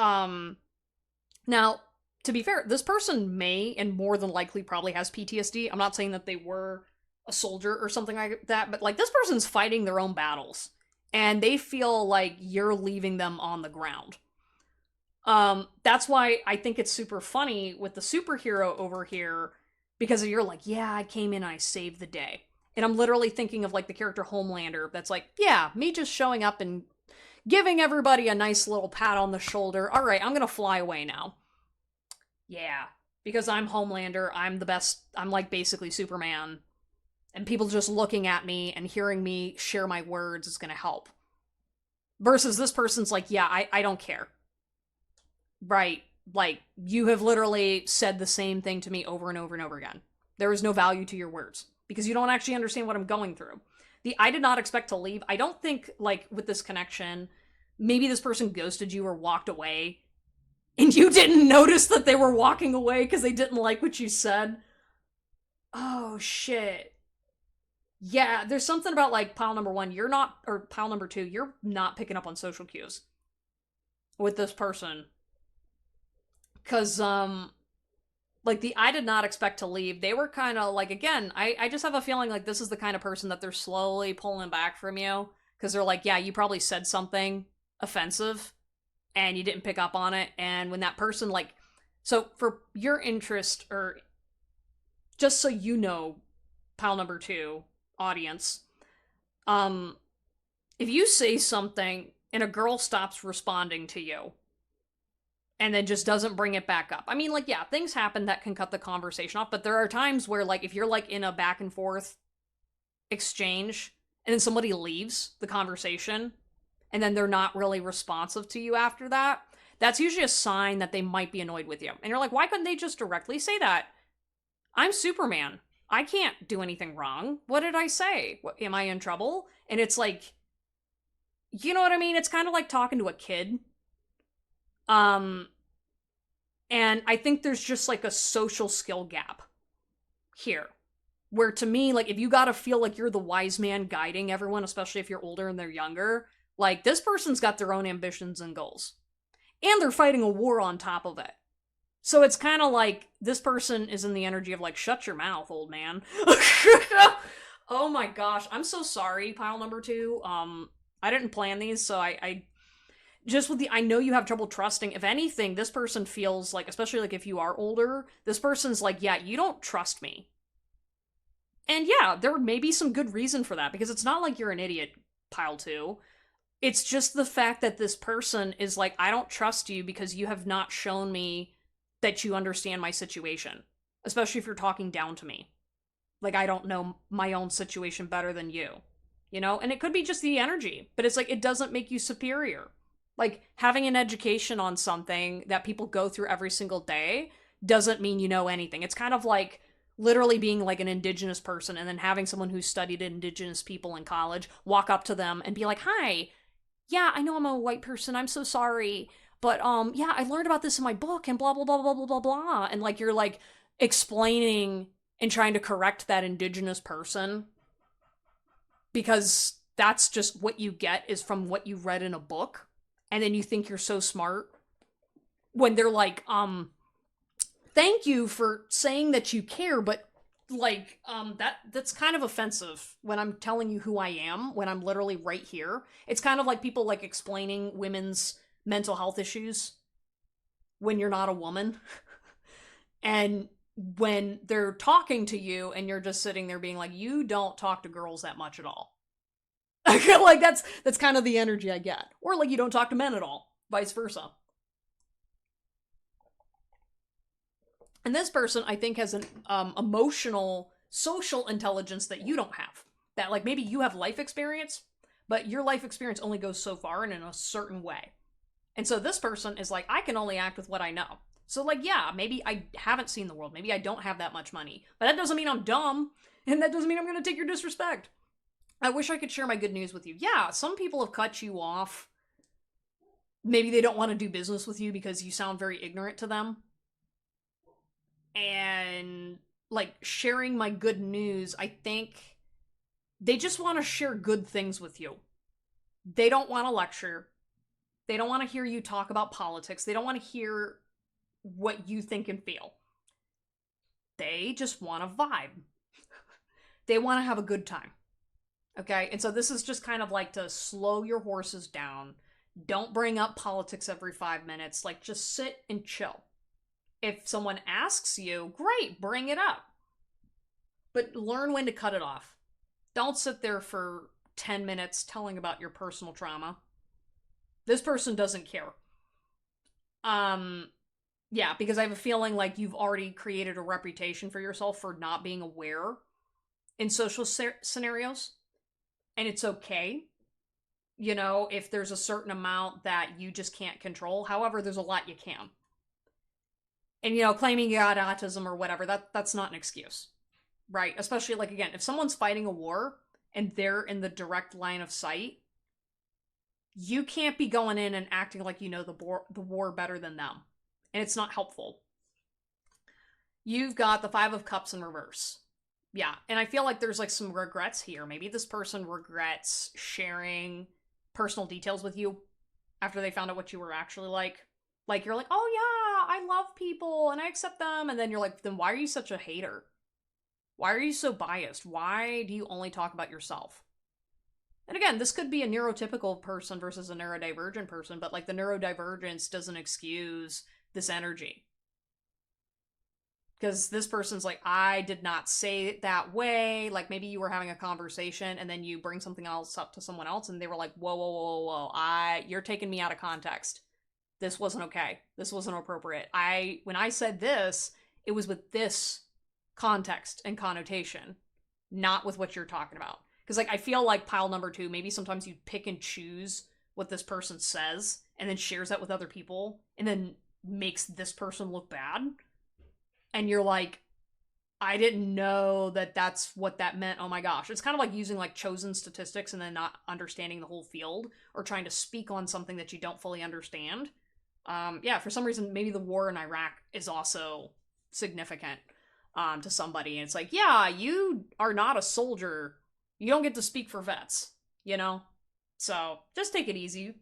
Now, to be fair, this person may and more than likely probably has PTSD. I'm not saying that they were a soldier or something like that, but like this person's fighting their own battles and they feel like you're leaving them on the ground. That's why I think it's super funny with the superhero over here, because you're like, yeah, I came in and I saved the day. And I'm literally thinking of like the character Homelander that's like, yeah, me just showing up and giving everybody a nice little pat on the shoulder. All right, I'm gonna fly away now. Yeah, because I'm Homelander, I'm the best, I'm like basically Superman. And people just looking at me and hearing me share my words is gonna help. Versus this person's like, yeah, I don't care. Right, like, you have literally said the same thing to me over and over and over again. There is no value to your words. Because you don't actually understand what I'm going through. I did not expect to leave. I don't think, like, with this connection, maybe this person ghosted you or walked away, and you didn't notice that they were walking away because they didn't like what you said. Oh, shit. Yeah, there's something about, like, pile number one, you're not, or pile number two, you're not picking up on social cues with this person. Because, like, I did not expect to leave. They were kind of, like, again, I just have a feeling like this is the kind of person that they're slowly pulling back from you. Because they're like, yeah, you probably said something offensive, and you didn't pick up on it. And when that person, like, so for your interest, or just so you know, pile number two, audience, if you say something and a girl stops responding to you, and then just doesn't bring it back up. I mean, like, yeah, things happen that can cut the conversation off, but there are times where, like, if you're, like, in a back and forth exchange, and then somebody leaves the conversation, and then they're not really responsive to you after that, that's usually a sign that they might be annoyed with you. And you're like, why couldn't they just directly say that? I'm Superman. I can't do anything wrong. What did I say? What, am I in trouble? And it's like, you know what I mean? It's kind of like talking to a kid. Um, and I think there's just like a social skill gap here. Where to me, like, if you gotta feel like you're the wise man guiding everyone, especially if you're older and they're younger, like, this person's got their own ambitions and goals. And they're fighting a war on top of it. So it's kind of like this person is in the energy of, like, shut your mouth, old man. Oh my gosh. I'm so sorry, pile number 2. I didn't plan these, so I just with the I know you have trouble trusting. If anything, this person feels like, especially like if you are older, this person's like, yeah, you don't trust me. And yeah, there may be some good reason for that, because it's not like you're an idiot, pile 2. It's just the fact that this person is like, I don't trust you because you have not shown me that you understand my situation. Especially if you're talking down to me. Like, I don't know my own situation better than you. You know? And it could be just the energy, but it's like, it doesn't make you superior. Like, having an education on something that people go through every single day doesn't mean you know anything. It's kind of like literally being like an indigenous person and then having someone who studied indigenous people in college walk up to them and be like, hi, yeah, I know I'm a white person, I'm so sorry, but yeah, I learned about this in my book and blah blah blah blah blah blah blah. And like, you're like explaining and trying to correct that indigenous person because that's just what you get is from what you read in a book. And then you think you're so smart when they're like, thank you for saying that you care, but like, that's kind of offensive when I'm telling you who I am, when I'm literally right here. It's kind of like people like explaining women's mental health issues when you're not a woman. And when they're talking to you and you're just sitting there being like, you don't talk to girls that much at all. I feel like that's kind of the energy I get. Or like, you don't talk to men at all, vice versa. And this person, I think, has an emotional, social intelligence that you don't have. That, like, maybe you have life experience, but your life experience only goes so far and in a certain way. And so this person is like, I can only act with what I know. So, like, yeah, maybe I haven't seen the world. Maybe I don't have that much money. But that doesn't mean I'm dumb. And that doesn't mean I'm going to take your disrespect. I wish I could share my good news with you. Yeah, some people have cut you off. Maybe they don't want to do business with you because you sound very ignorant to them. And like, sharing my good news, I think they just want to share good things with you. They don't want to lecture. They don't want to hear you talk about politics. They don't want to hear what you think and feel. They just want to vibe. They want to have a good time. Okay? And so this is just kind of like to slow your horses down. Don't bring up politics every 5 minutes. Like, just sit and chill. If someone asks you, great, bring it up. But learn when to cut it off. Don't sit there for 10 minutes telling about your personal trauma. This person doesn't care. Yeah, because I have a feeling like you've already created a reputation for yourself for not being aware in social scenarios. And it's okay. You know, if there's a certain amount that you just can't control. However, there's a lot you can. And, you know, claiming you got autism or whatever, that's not an excuse. Right? Especially, like, again, if someone's fighting a war and they're in the direct line of sight, you can't be going in and acting like you know the war better than them. And it's not helpful. You've got the 5 of Cups in reverse. Yeah, and I feel like there's, like, some regrets here. Maybe this person regrets sharing personal details with you after they found out what you were actually like. Like, you're like, oh yeah, I love people and I accept them. And then you're like, then why are you such a hater? Why are you so biased? Why do you only talk about yourself? And again, this could be a neurotypical person versus a neurodivergent person, but like, the neurodivergence doesn't excuse this energy. Because this person's like, I did not say it that way. Like, maybe you were having a conversation and then you bring something else up to someone else and they were like, whoa, whoa, whoa, whoa, you're taking me out of context. This wasn't okay. This wasn't appropriate. When I said this, it was with this context and connotation, not with what you're talking about. Because, like, I feel like pile number 2, maybe sometimes you pick and choose what this person says and then shares that with other people and then makes this person look bad. And you're like, I didn't know that that's what that meant. Oh my gosh. It's kind of like using like chosen statistics and then not understanding the whole field or trying to speak on something that you don't fully understand. Yeah, for some reason, maybe the war in Iraq is also significant to somebody. And it's like, yeah, you are not a soldier. You don't get to speak for vets, you know? So just take it easy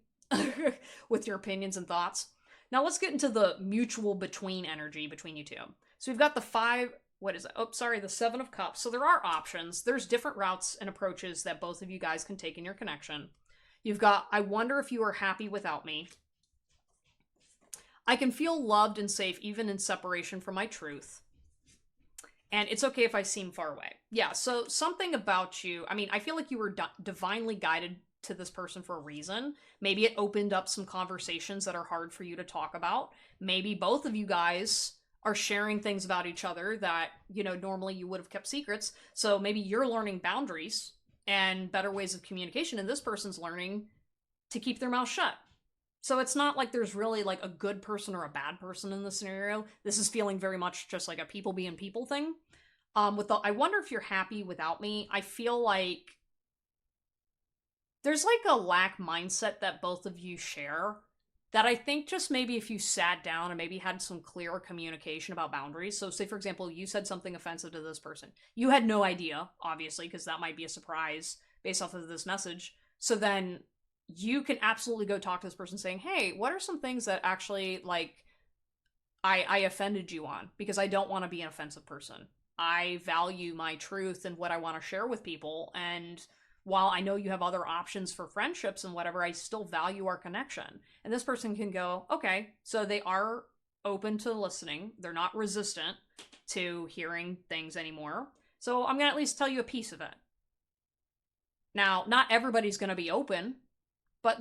with your opinions and thoughts. Now let's get into the mutual between energy between you two. So we've got the five, what is it? Oh, sorry, the Seven of Cups. So there are options. There's different routes and approaches that both of you guys can take in your connection. You've got, I wonder if you are happy without me. I can feel loved and safe even in separation from my truth. And it's okay if I seem far away. Yeah, so something about you, I mean, I feel like you were divinely guided to this person for a reason. Maybe it opened up some conversations that are hard for you to talk about. Maybe both of you guys are sharing things about each other that, you know, normally you would have kept secrets. So maybe you're learning boundaries and better ways of communication, and this person's learning to keep their mouth shut. So it's not like there's really like a good person or a bad person in this scenario. This is feeling very much just like a people being people thing. With the I wonder if you're happy without me, I feel like there's like a lack mindset that both of you share that I think just maybe if you sat down and maybe had some clearer communication about boundaries. So say for example, you said something offensive to this person. You had no idea, obviously, because that might be a surprise based off of this message. So then you can absolutely go talk to this person saying, hey, what are some things that actually like I offended you on? Because I don't want to be an offensive person. I value my truth and what I want to share with people. And while I know you have other options for friendships and whatever, I still value our connection. And this person can go, okay, so they are open to listening. They're not resistant to hearing things anymore. So I'm going to at least tell you a piece of it. Now, not everybody's going to be open, but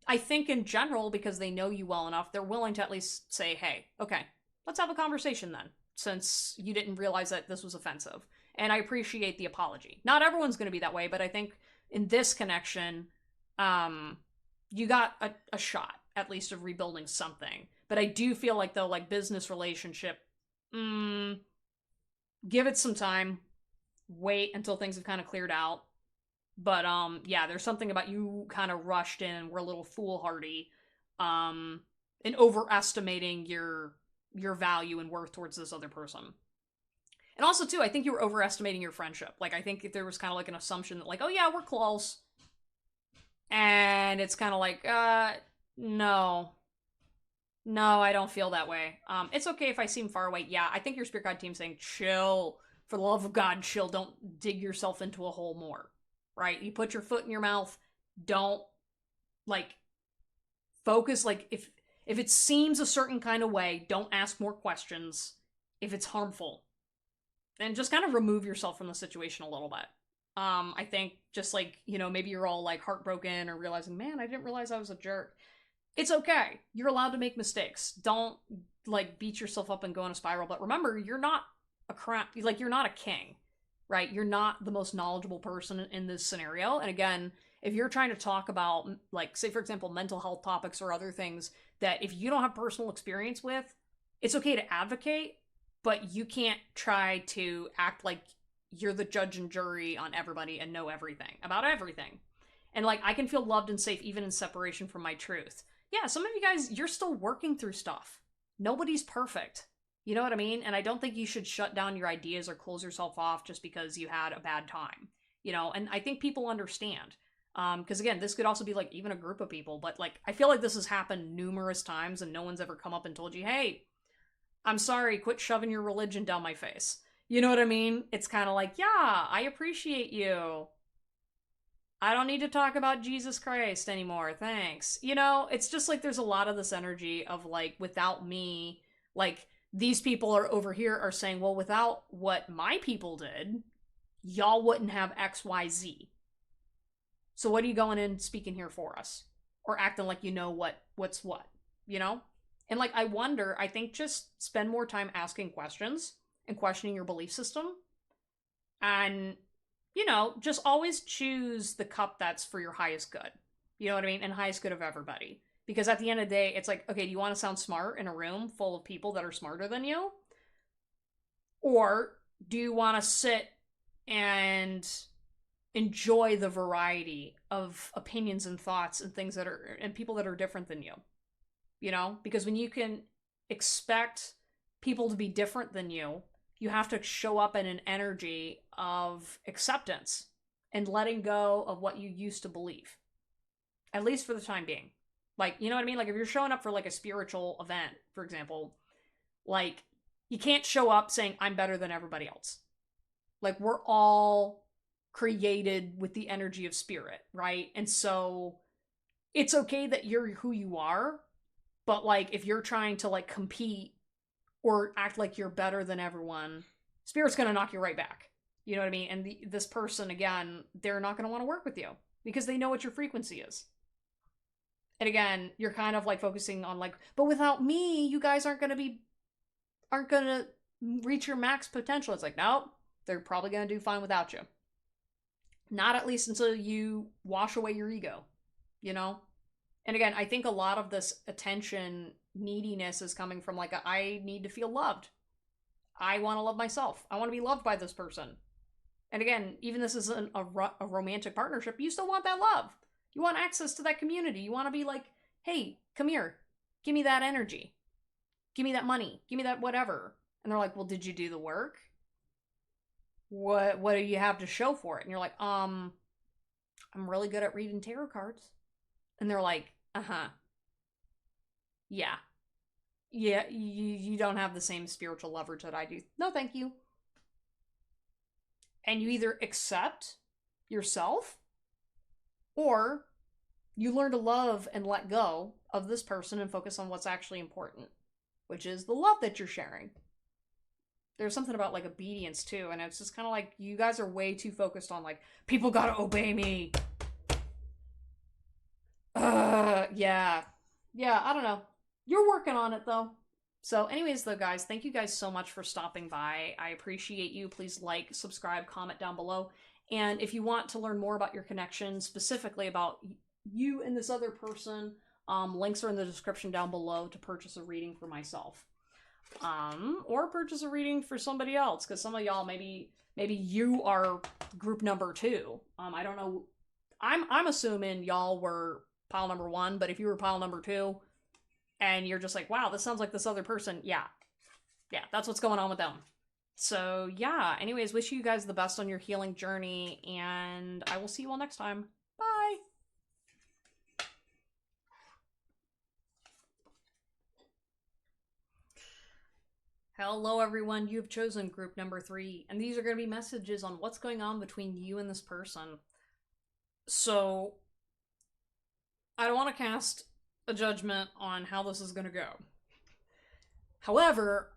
I think in general, because they know you well enough, they're willing to at least say, hey, okay, let's have a conversation then, since you didn't realize that this was offensive. And I appreciate the apology. Not everyone's going to be that way, but I think in this connection, you got a shot, at least, of rebuilding something. But I do feel like, though, like business relationship, give it some time. Wait until things have kind of cleared out. But yeah, there's something about you kind of rushed in and were a little foolhardy, in overestimating your value and worth towards this other person. And also too, I think you were overestimating your friendship. Like I think there was kind of like an assumption that like, oh yeah, we're close. And it's kind of like, no. No, I don't feel that way. It's okay if I seem far away. Yeah, I think your spirit guide team's saying, chill. For the love of God, chill. Don't dig yourself into a hole more. Right? You put your foot in your mouth. Don't, like, focus. Like, if it seems a certain kind of way, don't ask more questions if it's harmful. And just kind of remove yourself from the situation a little bit. I think just like, you know, maybe you're all like heartbroken or realizing, man, I didn't realize I was a jerk. It's okay. You're allowed to make mistakes. Don't like beat yourself up and go in a spiral. But remember, you're not you're not a king, right? You're not the most knowledgeable person in this scenario. And again, if you're trying to talk about, like, say, for example, mental health topics or other things that if you don't have personal experience with, it's okay to advocate, but you can't try to act like you're the judge and jury on everybody and know everything about everything. And like, I can feel loved and safe even in separation from my truth. Yeah, some of you guys, you're still working through stuff. Nobody's perfect. You know what I mean? And I don't think you should shut down your ideas or close yourself off just because you had a bad time. You know, and I think people understand. Because again, this could also be like even a group of people, but like, I feel like this has happened numerous times and no one's ever come up and told you, hey, I'm sorry, quit shoving your religion down my face. You know what I mean? It's kind of like, yeah, I appreciate you. I don't need to talk about Jesus Christ anymore, thanks. You know, it's just like there's a lot of this energy of like, without me, like, these people are over here are saying, well, without what my people did, y'all wouldn't have XYZ. So what are you going in speaking here for us? Or acting like you know what's what, you know? And like, I wonder, I think just spend more time asking questions and questioning your belief system. And, you know, just always choose the cup that's for your highest good. You know what I mean? And highest good of everybody. Because at the end of the day, it's like, okay, do you want to sound smart in a room full of people that are smarter than you? Or do you want to sit and enjoy the variety of opinions and thoughts and things that are, and people that are different than you? You know, because when you can expect people to be different than you have to show up in an energy of acceptance and letting go of what you used to believe, at least for the time being. Like, you know what I mean? Like, if you're showing up for like a spiritual event, for example, like, you can't show up saying, I'm better than everybody else. Like, we're all created with the energy of spirit, right? And so it's okay that you're who you are, but like, if you're trying to like compete or act like you're better than everyone, spirit's gonna knock you right back. You know what I mean? And this person, again, they're not gonna want to work with you because they know what your frequency is. And again, you're kind of like focusing on like, but without me, you guys aren't gonna reach your max potential. It's like, nope, they're probably gonna do fine without you. Not at least until you wash away your ego, you know? And again, I think a lot of this attention neediness is coming from like, I need to feel loved. I want to love myself. I want to be loved by this person. And again, even this isn't a romantic partnership, you still want that love. You want access to that community. You want to be like, hey, come here. Give me that energy. Give me that money. Give me that whatever. And they're like, well, did you do the work? What do you have to show for it? And you're like, I'm really good at reading tarot cards. And they're like, uh-huh. Yeah. Yeah, you don't have the same spiritual leverage that I do. No, thank you. And you either accept yourself, or you learn to love and let go of this person and focus on what's actually important, which is the love that you're sharing. There's something about like obedience too, and it's just kind of like you guys are way too focused on like, people gotta obey me. Yeah. Yeah, I don't know. You're working on it though. So anyways though, guys, thank you guys so much for stopping by. I appreciate you. Please like, subscribe, comment down below. And if you want to learn more about your connection, specifically about you and this other person, links are in the description down below to purchase a reading for myself. Or purchase a reading for somebody else, because some of y'all, maybe you are group number 2. I don't know. I'm assuming y'all were pile number 1, but if you were pile number 2, and you're just like, wow, this sounds like this other person, yeah, that's what's going on with them. So yeah, anyways, wish you guys the best on your healing journey, and I will see you all next time. Bye! Hello everyone, you've chosen group number 3, and these are going to be messages on what's going on between you and this person. So, I don't want to cast a judgment on how this is going to go. However,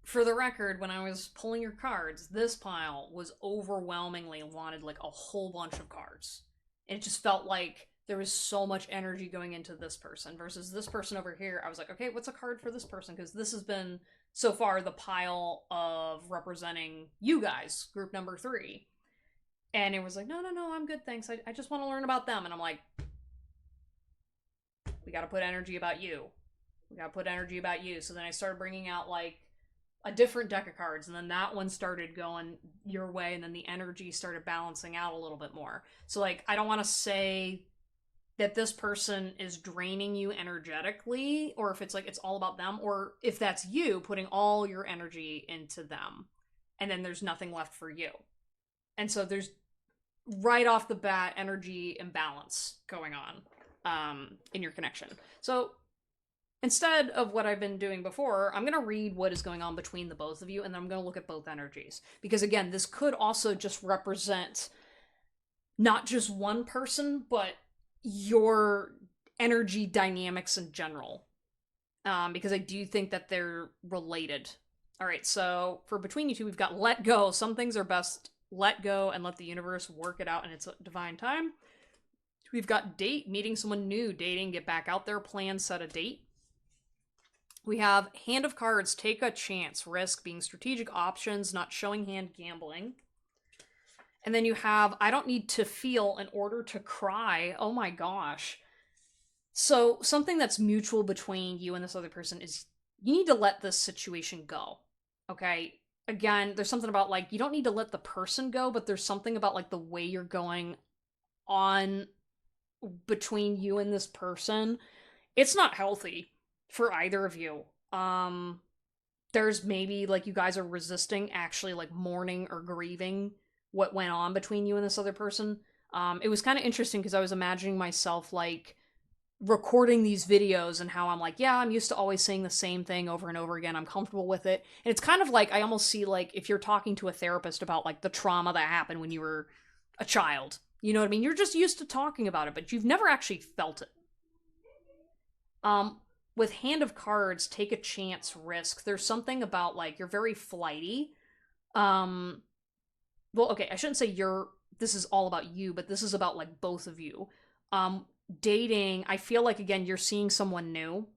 for the record, when I was pulling your cards, this pile was overwhelmingly wanted like a whole bunch of cards. And it just felt like there was so much energy going into this person versus this person over here. I was like, okay, what's a card for this person? Because this has been, so far, the pile of representing you guys, group number 3. And it was like, no, I'm good, thanks. I just want to learn about them. And I'm like, we got to put energy about you. We got to put energy about you. So then I started bringing out like a different deck of cards, and then that one started going your way, and then the energy started balancing out a little bit more. So like, I don't want to say that this person is draining you energetically, or if it's like it's all about them, or if that's you putting all your energy into them and then there's nothing left for you. And so there's right off the bat energy imbalance going on in your connection. So instead of what I've been doing before, I'm going to read what is going on between the both of you, and then I'm going to look at both energies. Because again, this could also just represent not just one person, but your energy dynamics in general. Because I do think that they're related. Alright, so for between you two, we've got let go. Some things are best let go and let the universe work it out in its divine time. We've got date, meeting someone new, dating, get back out there, plan, set a date. We have hand of cards, take a chance, risk, being strategic options, not showing hand, gambling. And then you have, I don't need to feel in order to cry. Oh my gosh. So something that's mutual between you and this other person is you need to let this situation go. Okay? again, there's something about, like, you don't need to let the person go, but there's something about, like, the way you're going on between you and this person. It's not healthy for either of you. There's maybe, like, you guys are resisting actually, like, mourning or grieving what went on between you and this other person. It was kind of interesting because I was imagining myself, like, recording these videos and how I'm like, yeah, I'm used to always saying the same thing over and over again. I'm comfortable with it. And it's kind of like, I almost see, like, if you're talking to a therapist about, like, the trauma that happened when you were a child. You know what I mean? You're just used to talking about it, but you've never actually felt it. With Hand of Cards, take a chance, risk. There's something about, like, you're very flighty. Um, well, okay, I shouldn't say this is all about you, but this is about, like, both of you. Dating, I feel like, again, you're seeing someone new,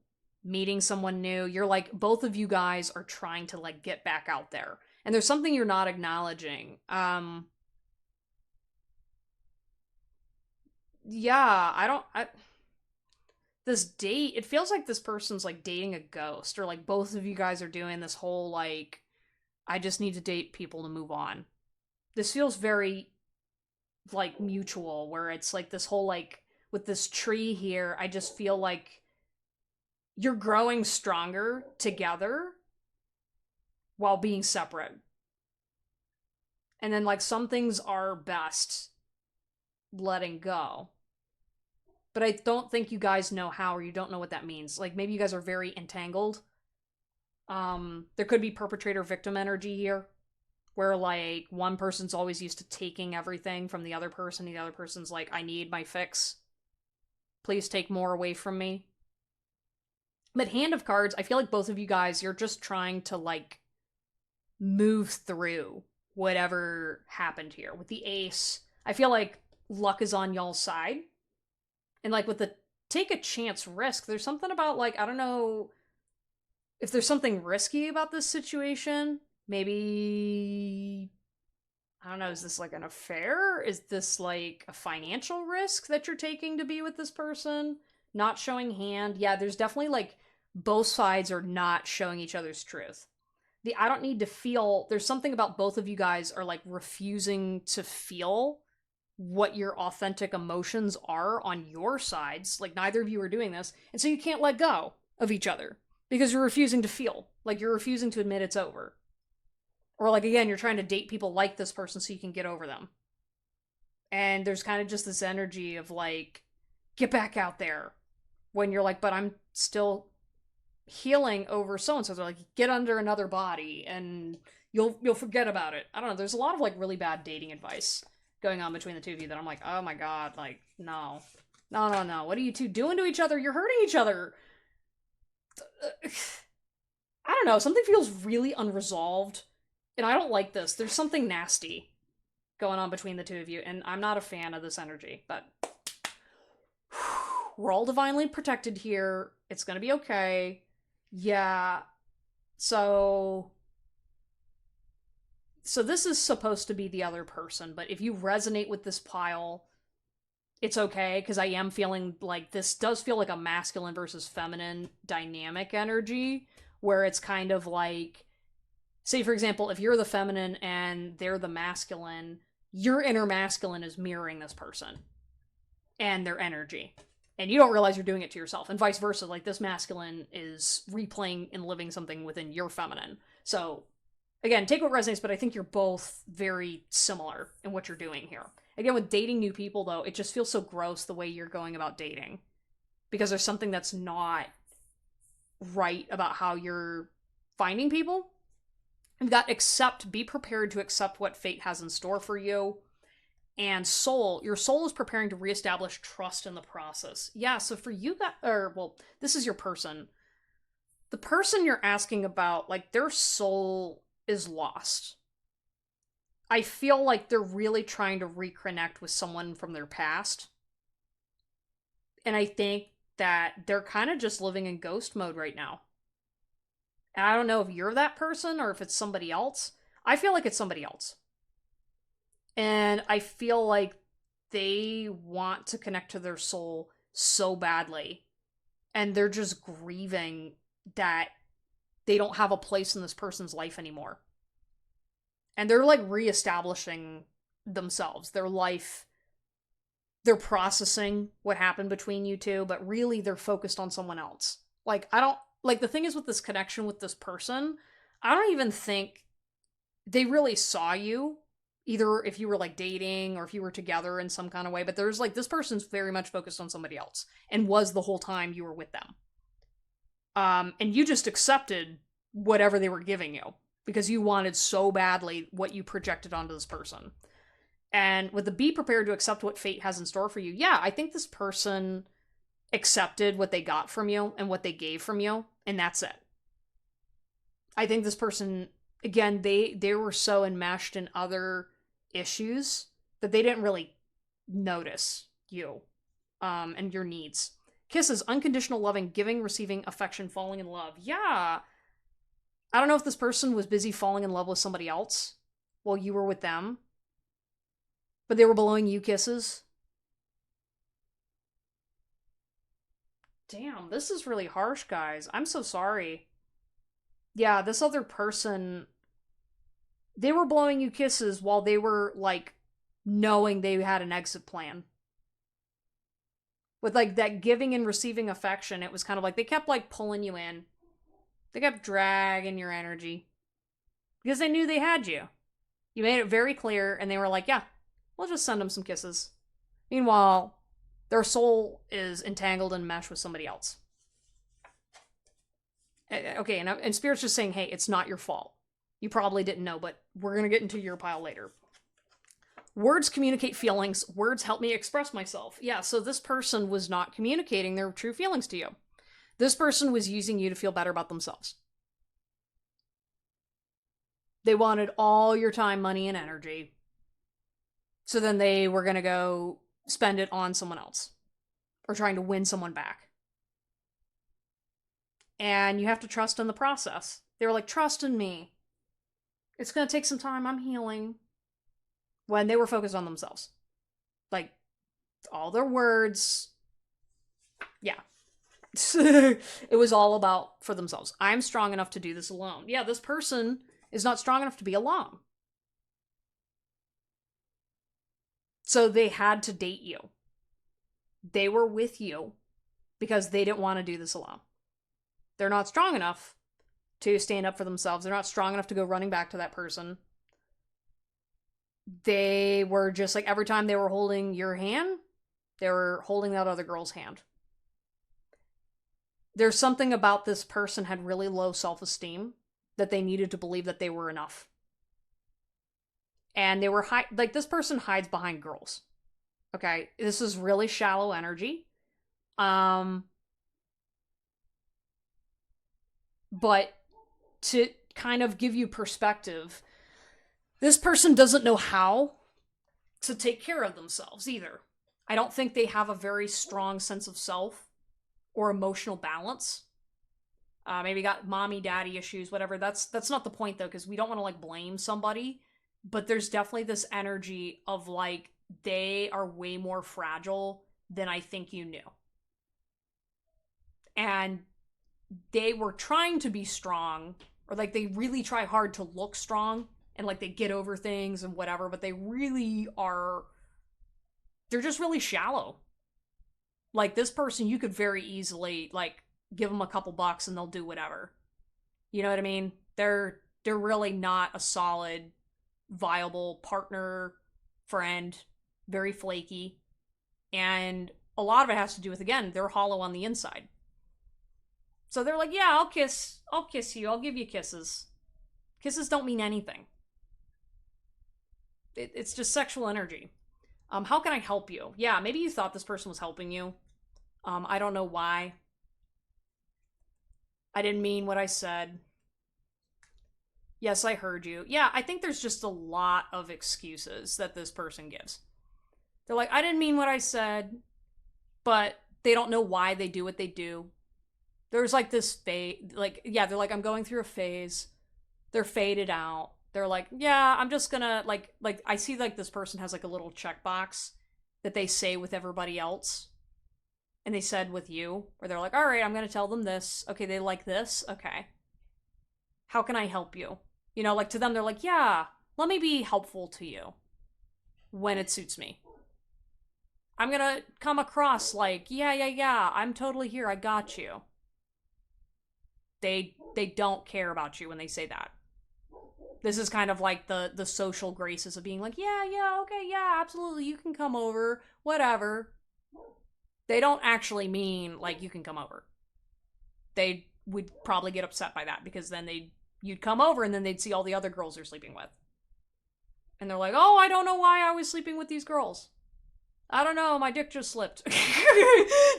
meeting someone new. You're like, both of you guys are trying to, like, get back out there. And there's something you're not acknowledging. Yeah, this date, it feels like this person's, like, dating a ghost, or, like, both of you guys are doing this whole, like, I just need to date people to move on. This feels very, like, mutual, where it's like this whole, like, with this tree here, I just feel like you're growing stronger together while being separate. And then, like, some things are best letting go. But I don't think you guys know how, or you don't know what that means. Like, maybe you guys are very entangled. There could be perpetrator victim energy here, where, like, one person's always used to taking everything from the other person, the other person's like, I need my fix. Please take more away from me. But Hand of Cards, I feel like both of you guys, you're just trying to, like, move through whatever happened here. With the Ace, I feel like luck is on y'all's side. And, like, with the take a chance, risk, there's something about, like, I don't know if there's something risky about this situation. Maybe, I don't know, is this, like, an affair? Is this, like, a financial risk that you're taking to be with this person? Not showing hand. Yeah, there's definitely, like, both sides are not showing each other's truth. The I don't need to feel, there's something about both of you guys are, like, refusing to feel what your authentic emotions are on your sides. Like, neither of you are doing this, and so you can't let go of each other because you're refusing to feel. Like, you're refusing to admit it's over. Or, like, again, you're trying to date people like this person so you can get over them. And there's kind of just this energy of, like, get back out there. When you're like, but I'm still healing over so-and-so. They're like, get under another body and you'll forget about it. I don't know. There's a lot of, like, really bad dating advice going on between the two of you that I'm like, oh my god, like, no. No. What are you two doing to each other? You're hurting each other. I don't know. Something feels really unresolved. And I don't like this. There's something nasty going on between the two of you, and I'm not a fan of this energy, but we're all divinely protected here. It's gonna be okay. Yeah. So this is supposed to be the other person, but if you resonate with this pile, it's okay, because I am feeling like this does feel like a masculine versus feminine dynamic energy, where it's kind of like, say, for example, if you're the feminine and they're the masculine, your inner masculine is mirroring this person and their energy. And you don't realize you're doing it to yourself. And vice versa, like, this masculine is replaying and living something within your feminine. So, again, take what resonates, but I think you're both very similar in what you're doing here. Again, with dating new people, though, it just feels so gross the way you're going about dating. Because there's something that's not right about how you're finding people. You've got accept, be prepared to accept what fate has in store for you. And soul, your soul is preparing to reestablish trust in the process. Yeah, so for you guys, this is your person. The person you're asking about, like, their soul is lost. I feel like they're really trying to reconnect with someone from their past. And I think that they're kind of just living in ghost mode right now. And I don't know if you're that person or if it's somebody else. I feel like it's somebody else. And I feel like they want to connect to their soul so badly. And they're just grieving that they don't have a place in this person's life anymore. And they're like reestablishing themselves, their life. They're processing what happened between you two, but really they're focused on someone else. Like, I don't, like, the thing is with this connection with this person, I don't even think they really saw you, either if you were like dating or if you were together in some kind of way, but there's like, this person's very much focused on somebody else and was the whole time you were with them. And you just accepted whatever they were giving you because you wanted so badly what you projected onto this person. And with the be prepared to accept what fate has in store for you, yeah, I think this person accepted what they got from you and what they gave from you, and that's it. I think this person, again, they were so enmeshed in other issues that they didn't really notice you and your needs. Kisses, unconditional loving, giving, receiving, affection, falling in love. Yeah. I don't know if this person was busy falling in love with somebody else while you were with them, but they were blowing you kisses. Damn, this is really harsh, guys. I'm so sorry. Yeah, this other person, they were blowing you kisses while they were, like, knowing they had an exit plan. With, like, that giving and receiving affection, it was kind of like they kept, like, pulling you in. They kept dragging your energy. Because they knew they had you. You made it very clear, and they were like, yeah, we'll just send them some kisses. Meanwhile, their soul is entangled and meshed with somebody else. Okay, and Spirit's just saying, hey, it's not your fault. You probably didn't know, but we're going to get into your pile later. Words communicate feelings. Words help me express myself. Yeah, so this person was not communicating their true feelings to you. This person was using you to feel better about themselves. They wanted all your time, money, and energy. So then they were going to go spend it on someone else. Or trying to win someone back. And you have to trust in the process. They were like, trust in me. It's going to take some time. I'm healing. When they were focused on themselves. Like, all their words. Yeah. It was all about for themselves. I'm strong enough to do this alone. Yeah, this person is not strong enough to be alone. So they had to date you. They were with you because they didn't want to do this alone. They're not strong enough to stand up for themselves. They're not strong enough to go running back to that person. They were just like, every time they were holding your hand, they were holding that other girl's hand. There's something about this person had really low self-esteem that they needed to believe that they were enough. And they were like, this person hides behind girls. Okay, this is really shallow energy. But to kind of give you perspective, this person doesn't know how to take care of themselves either. I don't think they have a very strong sense of self or emotional balance. Maybe got mommy, daddy issues, whatever. That's not the point though, because we don't want to like blame somebody. But there's definitely this energy of like, they are way more fragile than I think you knew. And they were trying to be strong, or like they really try hard to look strong, and like they get over things and whatever, but they really are, they're just really shallow. Like this person, you could very easily like give them a couple bucks and they'll do whatever. You know what I mean? They're really not a solid, viable partner, friend, very flaky. And a lot of it has to do with, again, they're hollow on the inside. So they're like, yeah, I'll kiss you, I'll give you kisses. Kisses don't mean anything. It's just sexual energy. How can I help you? Yeah, maybe you thought this person was helping you. I don't know why. I didn't mean what I said. Yes, I heard you. Yeah, I think there's just a lot of excuses that this person gives. They're like, I didn't mean what I said, but they don't know why they do what they do. There's like this fade, like, yeah, they're like, I'm going through a phase. They're faded out. They're like, yeah, I'm just gonna, like, I see like this person has like a little checkbox that they say with everybody else. And they said with you, where they're like, all right, I'm gonna tell them this. Okay, they like this. Okay. How can I help you? You know, like to them, they're like, yeah, let me be helpful to you when it suits me. I'm gonna come across like, yeah, I'm totally here, I got you. They don't care about you when they say that. This is kind of like the social graces of being like, yeah, okay, yeah, absolutely, you can come over, whatever. They don't actually mean like you can come over. They would probably get upset by that because then you'd come over and then they'd see all the other girls you're sleeping with. And they're like, oh, I don't know why I was sleeping with these girls. I don't know, my dick just slipped.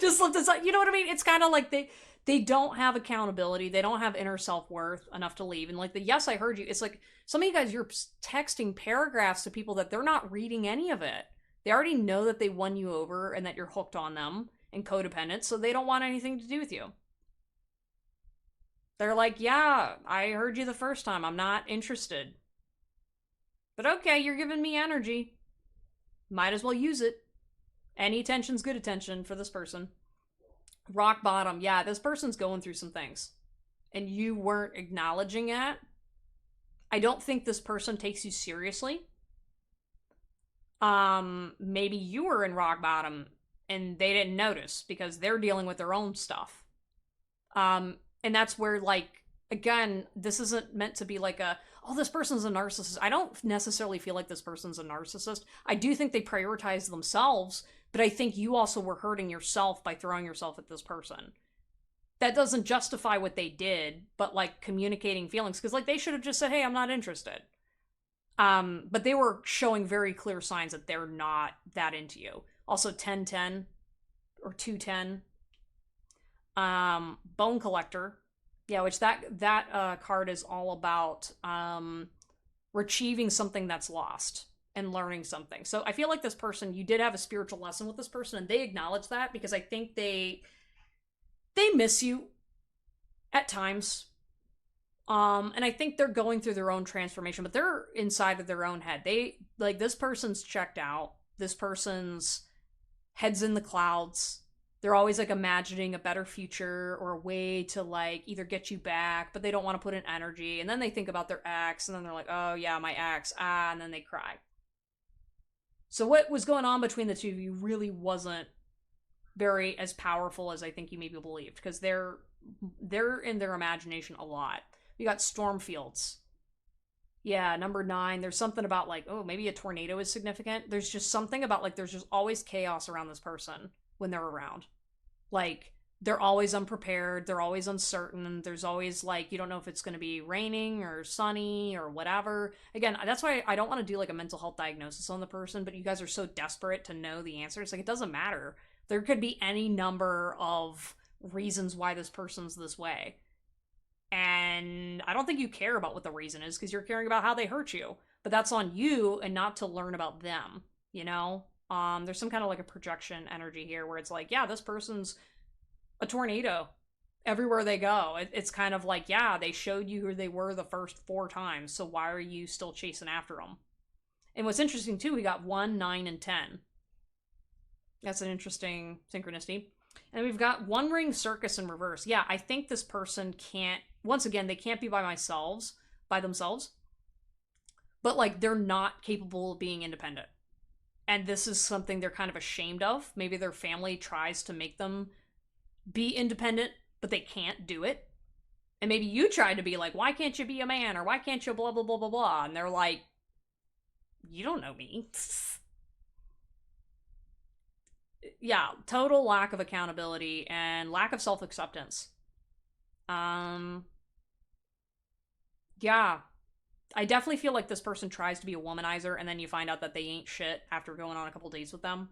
Just slipped aside. You know what I mean? It's kind of like they don't have accountability. They don't have inner self-worth enough to leave. And like the yes, I heard you. It's like some of you guys, you're texting paragraphs to people that they're not reading any of it. They already know that they won you over and that you're hooked on them and codependent, so they don't want anything to do with you. They're like, yeah, I heard you the first time. I'm not interested. But okay, you're giving me energy. Might as well use it. Any attention's good attention for this person. Rock bottom. Yeah, this person's going through some things. And you weren't acknowledging it. I don't think this person takes you seriously. Maybe you were in rock bottom and they didn't notice because they're dealing with their own stuff. And that's where, like, again, this isn't meant to be like oh, this person's a narcissist. I don't necessarily feel like this person's a narcissist. I do think they prioritize themselves, but I think you also were hurting yourself by throwing yourself at this person. That doesn't justify what they did, but like communicating feelings, because like they should have just said, hey, I'm not interested. But they were showing very clear signs that they're not that into you. Also 1010 or 210. Bone Collector. Yeah, which that card is all about retrieving something that's lost and learning something. So I feel like this person, you did have a spiritual lesson with this person, and they acknowledge that because I think they miss you at times. And I think they're going through their own transformation, but they're inside of their own head. They, like, this person's checked out. This person's head's in the clouds. They're always, like, imagining a better future or a way to, like, either get you back, but they don't want to put in energy. And then they think about their ex, and then they're like, oh, yeah, my ex. And then they cry. So what was going on between the two of you really wasn't very as powerful as I think you maybe believed, because they're in their imagination a lot. We got Stormfields. Yeah, number 9. There's something about, like, oh, maybe a tornado is significant. There's just something about, like, there's just always chaos around this person when they're around. Like, they're always unprepared. They're always uncertain. There's always, like, you don't know if it's going to be raining or sunny or whatever. Again, that's why I don't want to do, like, a mental health diagnosis on the person, but you guys are so desperate to know the answers. Like, it doesn't matter. There could be any number of reasons why this person's this way. And I don't think you care about what the reason is because you're caring about how they hurt you. But that's on you and not to learn about them, you know? There's some kind of like a projection energy here where it's like, yeah, this person's a tornado everywhere they go. It's kind of like, yeah, they showed you who they were the first 4 times, so why are you still chasing after them? And what's interesting too, we got 1, 9, and 10. That's an interesting synchronicity. And we've got One Ring Circus in reverse. Yeah, I think this person can't, once again, they can't be by themselves. But, like, they're not capable of being independent. And this is something they're kind of ashamed of. Maybe their family tries to make them be independent, but they can't do it. And maybe you tried to be like, why can't you be a man? Or why can't you blah, blah, blah, blah, blah? And they're like, you don't know me. Yeah, total lack of accountability and lack of self-acceptance. Yeah. I definitely feel like this person tries to be a womanizer and then you find out that they ain't shit after going on a couple dates with them.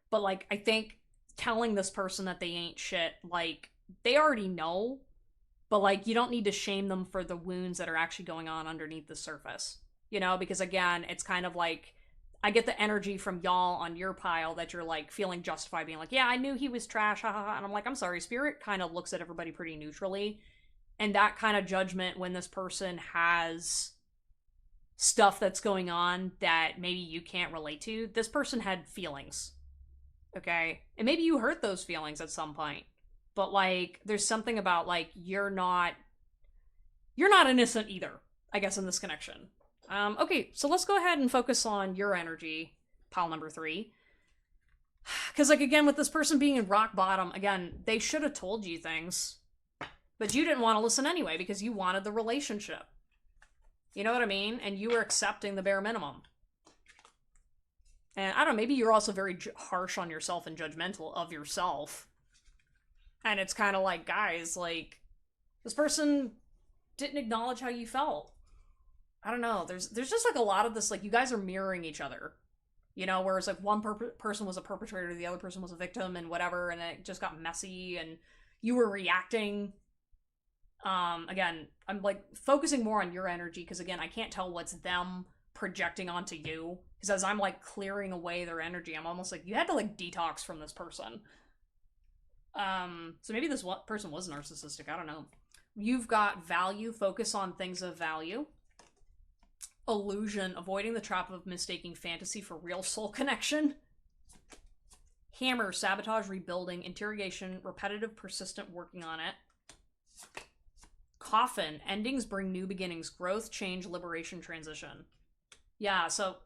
But, like, I think telling this person that they ain't shit, like, they already know, but, like, you don't need to shame them for the wounds that are actually going on underneath the surface. You know, because, again, it's kind of like, I get the energy from y'all on your pile that you're, like, feeling justified being like, yeah, I knew he was trash, ha ha ha. And I'm like, I'm sorry, Spirit kind of looks at everybody pretty neutrally. And that kind of judgment when this person has stuff that's going on that maybe you can't relate to, this person had feelings. Okay? And maybe you hurt those feelings at some point. But, like, there's something about, like, you're not innocent either, I guess, in this connection. Okay, so let's go ahead and focus on your energy, pile number 3. Because, like, again, with this person being in rock bottom, again, they should have told you things, but you didn't want to listen anyway because you wanted the relationship. You know what I mean? And you were accepting the bare minimum. And I don't know, maybe you're also very harsh on yourself and judgmental of yourself. And it's kind of like, guys, like, this person didn't acknowledge how you felt. I don't know. There's just like a lot of this, like, you guys are mirroring each other. You know, whereas like one person was a perpetrator, the other person was a victim, and whatever, and it just got messy, and you were reacting. Again, I'm like focusing more on your energy because again, I can't tell what's them projecting onto you. Because as I'm like clearing away their energy, I'm almost like you had to like detox from this person. So maybe this person was narcissistic. I don't know. You've got value, focus on things of value. Illusion, avoiding the trap of mistaking fantasy for real soul connection. Hammer, sabotage, rebuilding, interrogation, repetitive, persistent, working on it. Coffin, endings bring new beginnings, growth, change, liberation, transition. Yeah, so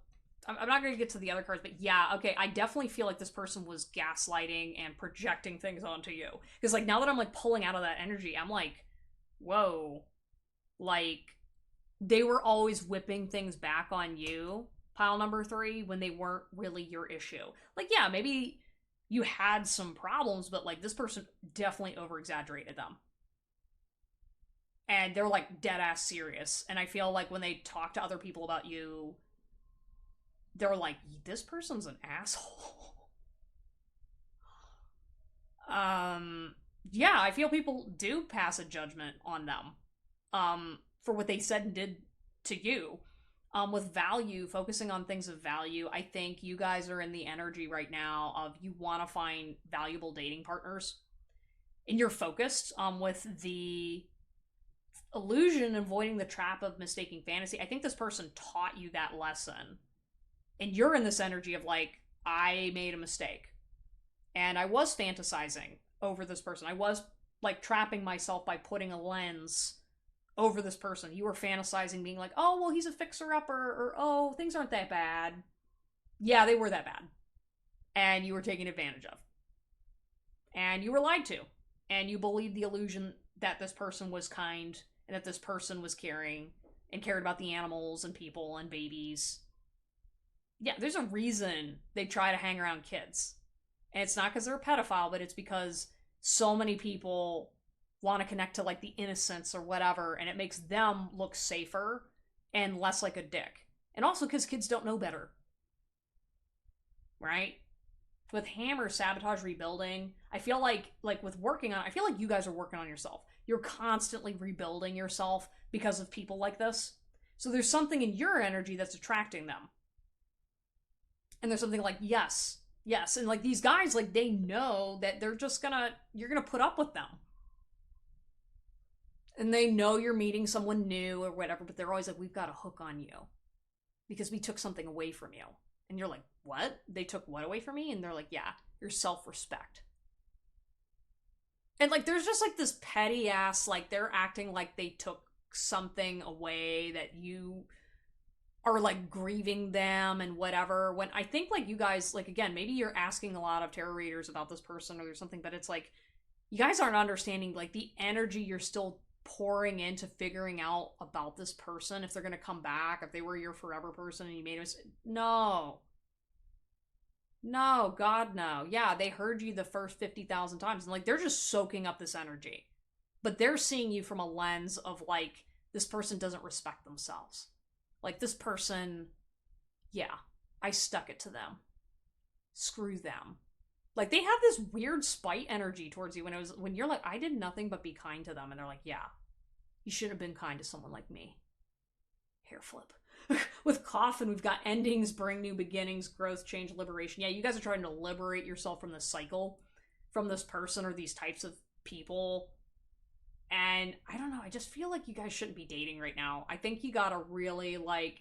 I'm not going to get to the other cards, but yeah, okay, I definitely feel like this person was gaslighting and projecting things onto you. Because, like, now that I'm, like, pulling out of that energy, I'm like, whoa. Like, they were always whipping things back on you, pile number 3, when they weren't really your issue. Like, yeah, maybe you had some problems, but, like, this person definitely over-exaggerated them. And they're, like, dead-ass serious. And I feel like when they talk to other people about you, they're like, this person's an asshole. Yeah, I feel people do pass a judgment on them. For what they said and did to you. With value, focusing on things of value, I think you guys are in the energy right now of you want to find valuable dating partners. And you're focused with the illusion, avoiding the trap of mistaking fantasy. I think this person taught you that lesson. And you're in this energy of like, I made a mistake. And I was fantasizing over this person. I was like trapping myself by putting a lens over this person. You were fantasizing being like, oh, well, he's a fixer-upper, or oh, things aren't that bad. Yeah, they were that bad. And you were taken advantage of. And you were lied to. And you believed the illusion that this person was kind and that this person was caring and cared about the animals and people and babies. Yeah, there's a reason they try to hang around kids. And it's not because they're a pedophile, but it's because so many people want to connect to like the innocence or whatever, and it makes them look safer and less like a dick. And also because kids don't know better. Right? With Hammer, sabotage, rebuilding, I feel like with working on, I feel like you guys are working on yourself. You're constantly rebuilding yourself because of people like this. So there's something in your energy that's attracting them. And there's something like, yes. And like these guys, like they know that they're just you're gonna put up with them. And they know you're meeting someone new or whatever, but they're always like, we've got a hook on you. Because we took something away from you. And you're like, what? They took what away from me? And they're like, yeah, your self-respect. And like, there's just like this petty ass, like they're acting like they took something away that you are like grieving them and whatever. When I think like you guys, like again, maybe you're asking a lot of tarot readers about this person or there's something, but it's like, you guys aren't understanding like the energy you're still pouring into figuring out about this person, if they're going to come back, if they were your forever person and you made a mistake. No, God, no. Yeah, they heard you the first 50,000 times and like they're just soaking up this energy, but they're seeing you from a lens of like, this person doesn't respect themselves. Like this person, yeah, I stuck it to them. Screw them. Like they have this weird spite energy towards you when you're like, I did nothing but be kind to them, and they're like, yeah, you should have been kind to someone like me. Hair flip. With Coffin, we've got endings, bring new beginnings, growth, change, liberation. Yeah, you guys are trying to liberate yourself from this cycle, from this person or these types of people. And I don't know, I just feel like you guys shouldn't be dating right now. I think you gotta really like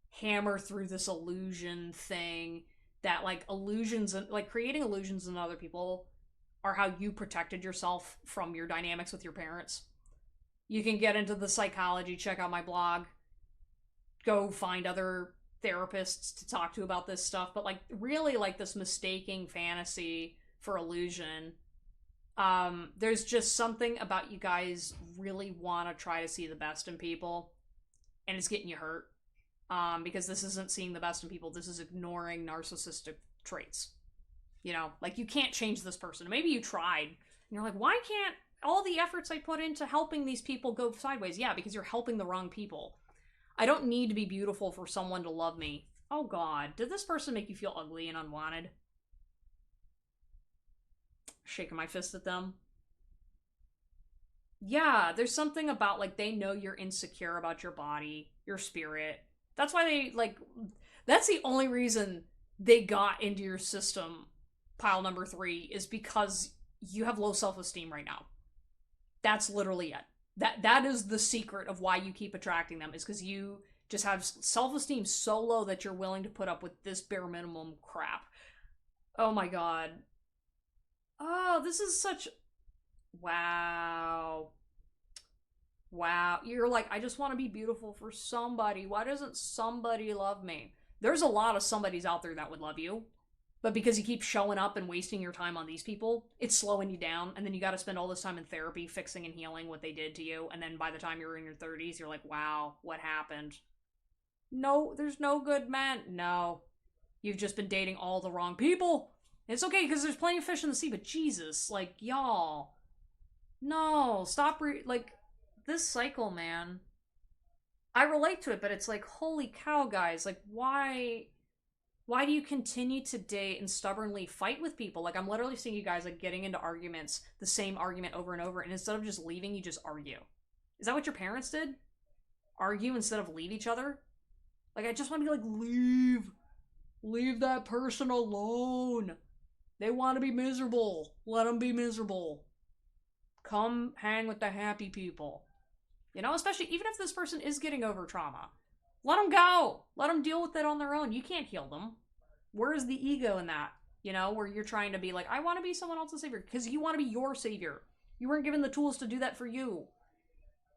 hammer through this illusion thing. That like illusions and like creating illusions in other people are how you protected yourself from your dynamics with your parents. You can get into the psychology, check out my blog. go find other therapists to talk to about this stuff, but like really like this mistaking fantasy for illusion. There's just something about you guys really want to try to see the best in people, and it's getting you hurt. Because this isn't seeing the best in people, this is ignoring narcissistic traits. You know, like you can't change this person. Maybe you tried, and you're like, why can't all the efforts I put into helping these people go sideways? Yeah, because you're helping the wrong people. I don't need to be beautiful for someone to love me. Oh god, did this person make you feel ugly and unwanted? Shaking my fist at them. Yeah, there's something about, like, they know you're insecure about your body, your spirit. That's why they, like, that's the only reason they got into your system, pile number 3, is because you have low self-esteem right now. That's literally it. That is the secret of why you keep attracting them, is because you just have self-esteem so low that you're willing to put up with this bare minimum crap. Oh my god. Oh, this is such... Wow. Wow. You're like, I just want to be beautiful for somebody. Why doesn't somebody love me? There's a lot of somebodies out there that would love you. But because you keep showing up and wasting your time on these people, it's slowing you down. And then you got to spend all this time in therapy fixing and healing what they did to you. And then by the time you're in your 30s, you're like, wow, what happened? No, there's no good men. No. You've just been dating all the wrong people. It's okay, because there's plenty of fish in the sea, but Jesus, like, y'all. No, stop, like, this cycle, man. I relate to it, but it's like, holy cow, guys. Like, why do you continue to date and stubbornly fight with people? Like, I'm literally seeing you guys, like, getting into arguments, the same argument over and over, and instead of just leaving, you just argue. Is that what your parents did? Argue instead of leave each other? Like, I just want to be like, leave. Leave that person alone. They want to be miserable. Let them be miserable. Come hang with the happy people. You know, especially even if this person is getting over trauma. Let them go. Let them deal with it on their own. You can't heal them. Where's the ego in that? You know, where you're trying to be like, I want to be someone else's savior. Because you want to be your savior. You weren't given the tools to do that for you.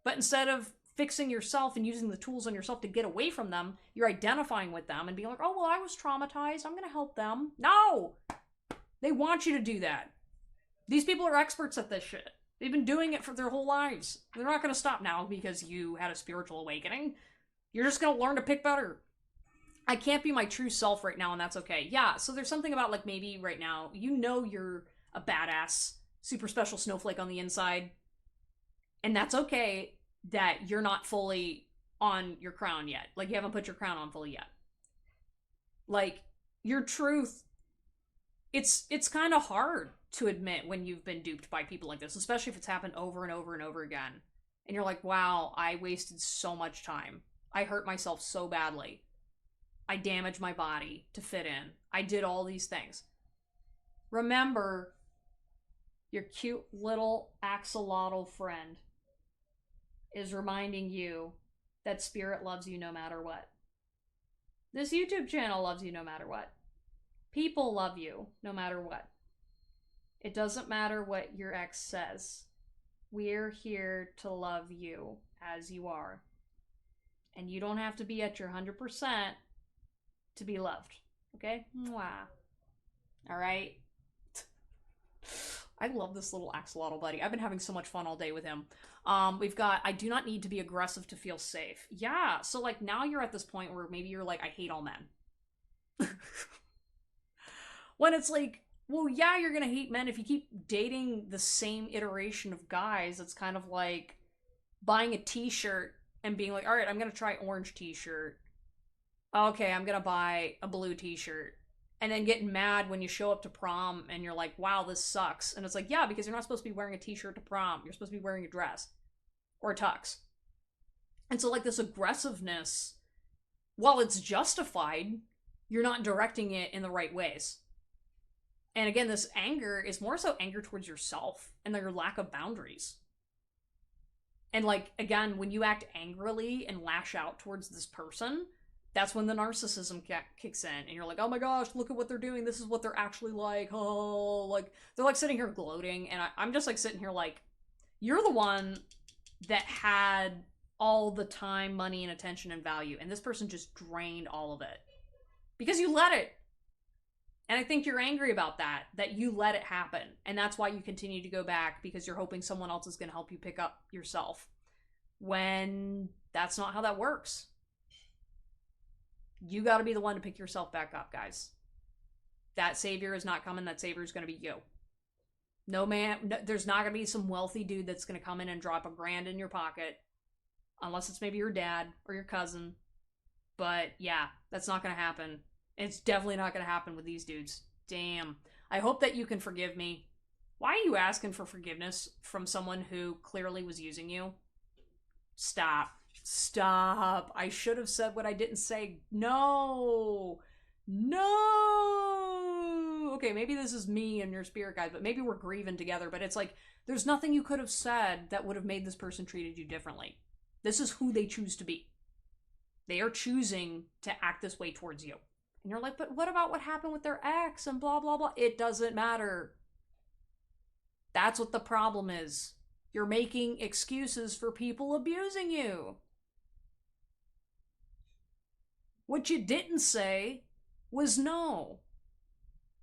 But instead of fixing yourself and using the tools on yourself to get away from them, you're identifying with them and being like, oh, well, I was traumatized. I'm going to help them. No! They want you to do that. These people are experts at this shit. They've been doing it for their whole lives. They're not going to stop now because you had a spiritual awakening. You're just going to learn to pick better. I can't be my true self right now, and that's okay. Yeah, so there's something about, like, maybe right now, you know you're a badass, super special snowflake on the inside, and that's okay that you're not fully on your crown yet. Like, you haven't put your crown on fully yet. Like, your truth, it's kind of hard to admit when you've been duped by people like this, especially if it's happened over and over and over again. And you're like, wow, I wasted so much time. I hurt myself so badly. I damaged my body to fit in. I did all these things. Remember, your cute little axolotl friend is reminding you that spirit loves you no matter what. This YouTube channel loves you no matter what. People love you no matter what. It doesn't matter what your ex says. We're here to love you as you are. And you don't have to be at your 100% to be loved. Okay? Mwah. Alright? I love this little axolotl buddy. I've been having so much fun all day with him. We've got, I do not need to be aggressive to feel safe. Yeah, so like now you're at this point where maybe you're like, I hate all men. When it's like, well, yeah, you're gonna hate men if you keep dating the same iteration of guys. It's kind of like buying a t-shirt and being like, all right, I'm gonna try orange t-shirt. Okay, I'm gonna buy a blue t-shirt. And then getting mad when you show up to prom and you're like, wow, this sucks. And it's like, yeah, because you're not supposed to be wearing a t-shirt to prom. You're supposed to be wearing a dress. Or a tux. And so like this aggressiveness, while it's justified, you're not directing it in the right ways. And again, this anger is more so anger towards yourself and your lack of boundaries. And like, again, when you act angrily and lash out towards this person, that's when the narcissism kicks in. And you're like, oh my gosh, look at what they're doing. This is what they're actually like. Oh, like, they're like sitting here gloating. And I'm just like sitting here like, you're the one that had all the time, money, and attention and value. And this person just drained all of it. Because you let it. And I think you're angry about that you let it happen. And that's why you continue to go back, because you're hoping someone else is going to help you pick up yourself. When that's not how that works. You got to be the one to pick yourself back up, guys. That savior is not coming. That savior is going to be you. No man, no, there's not going to be some wealthy dude that's going to come in and drop $1,000 in your pocket. Unless it's maybe your dad or your cousin. But yeah, that's not going to happen. It's definitely not going to happen with these dudes. Damn. I hope that you can forgive me. Why are you asking for forgiveness from someone who clearly was using you? Stop. Stop. I should have said what I didn't say. No. No. Okay, maybe this is me and your spirit guide, but maybe we're grieving together. But it's like, there's nothing you could have said that would have made this person treated you differently. This is who they choose to be. They are choosing to act this way towards you. And you're like, but what about what happened with their ex and blah, blah, blah? It doesn't matter. That's what the problem is. You're making excuses for people abusing you. What you didn't say was no.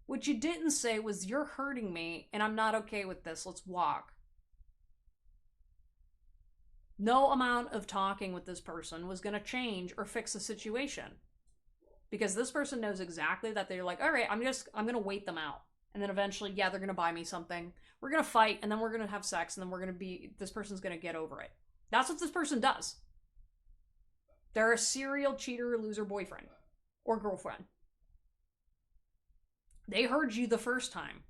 What you didn't say was, you're hurting me and I'm not okay with this. Let's walk. No amount of talking with this person was going to change or fix the situation. Because this person knows exactly that they're like, all right, I'm going to wait them out. And then eventually, yeah, they're going to buy me something. We're going to fight, and then we're going to have sex, and then this person's going to get over it. That's what this person does. They're a serial cheater, loser boyfriend or girlfriend. They heard you the first time.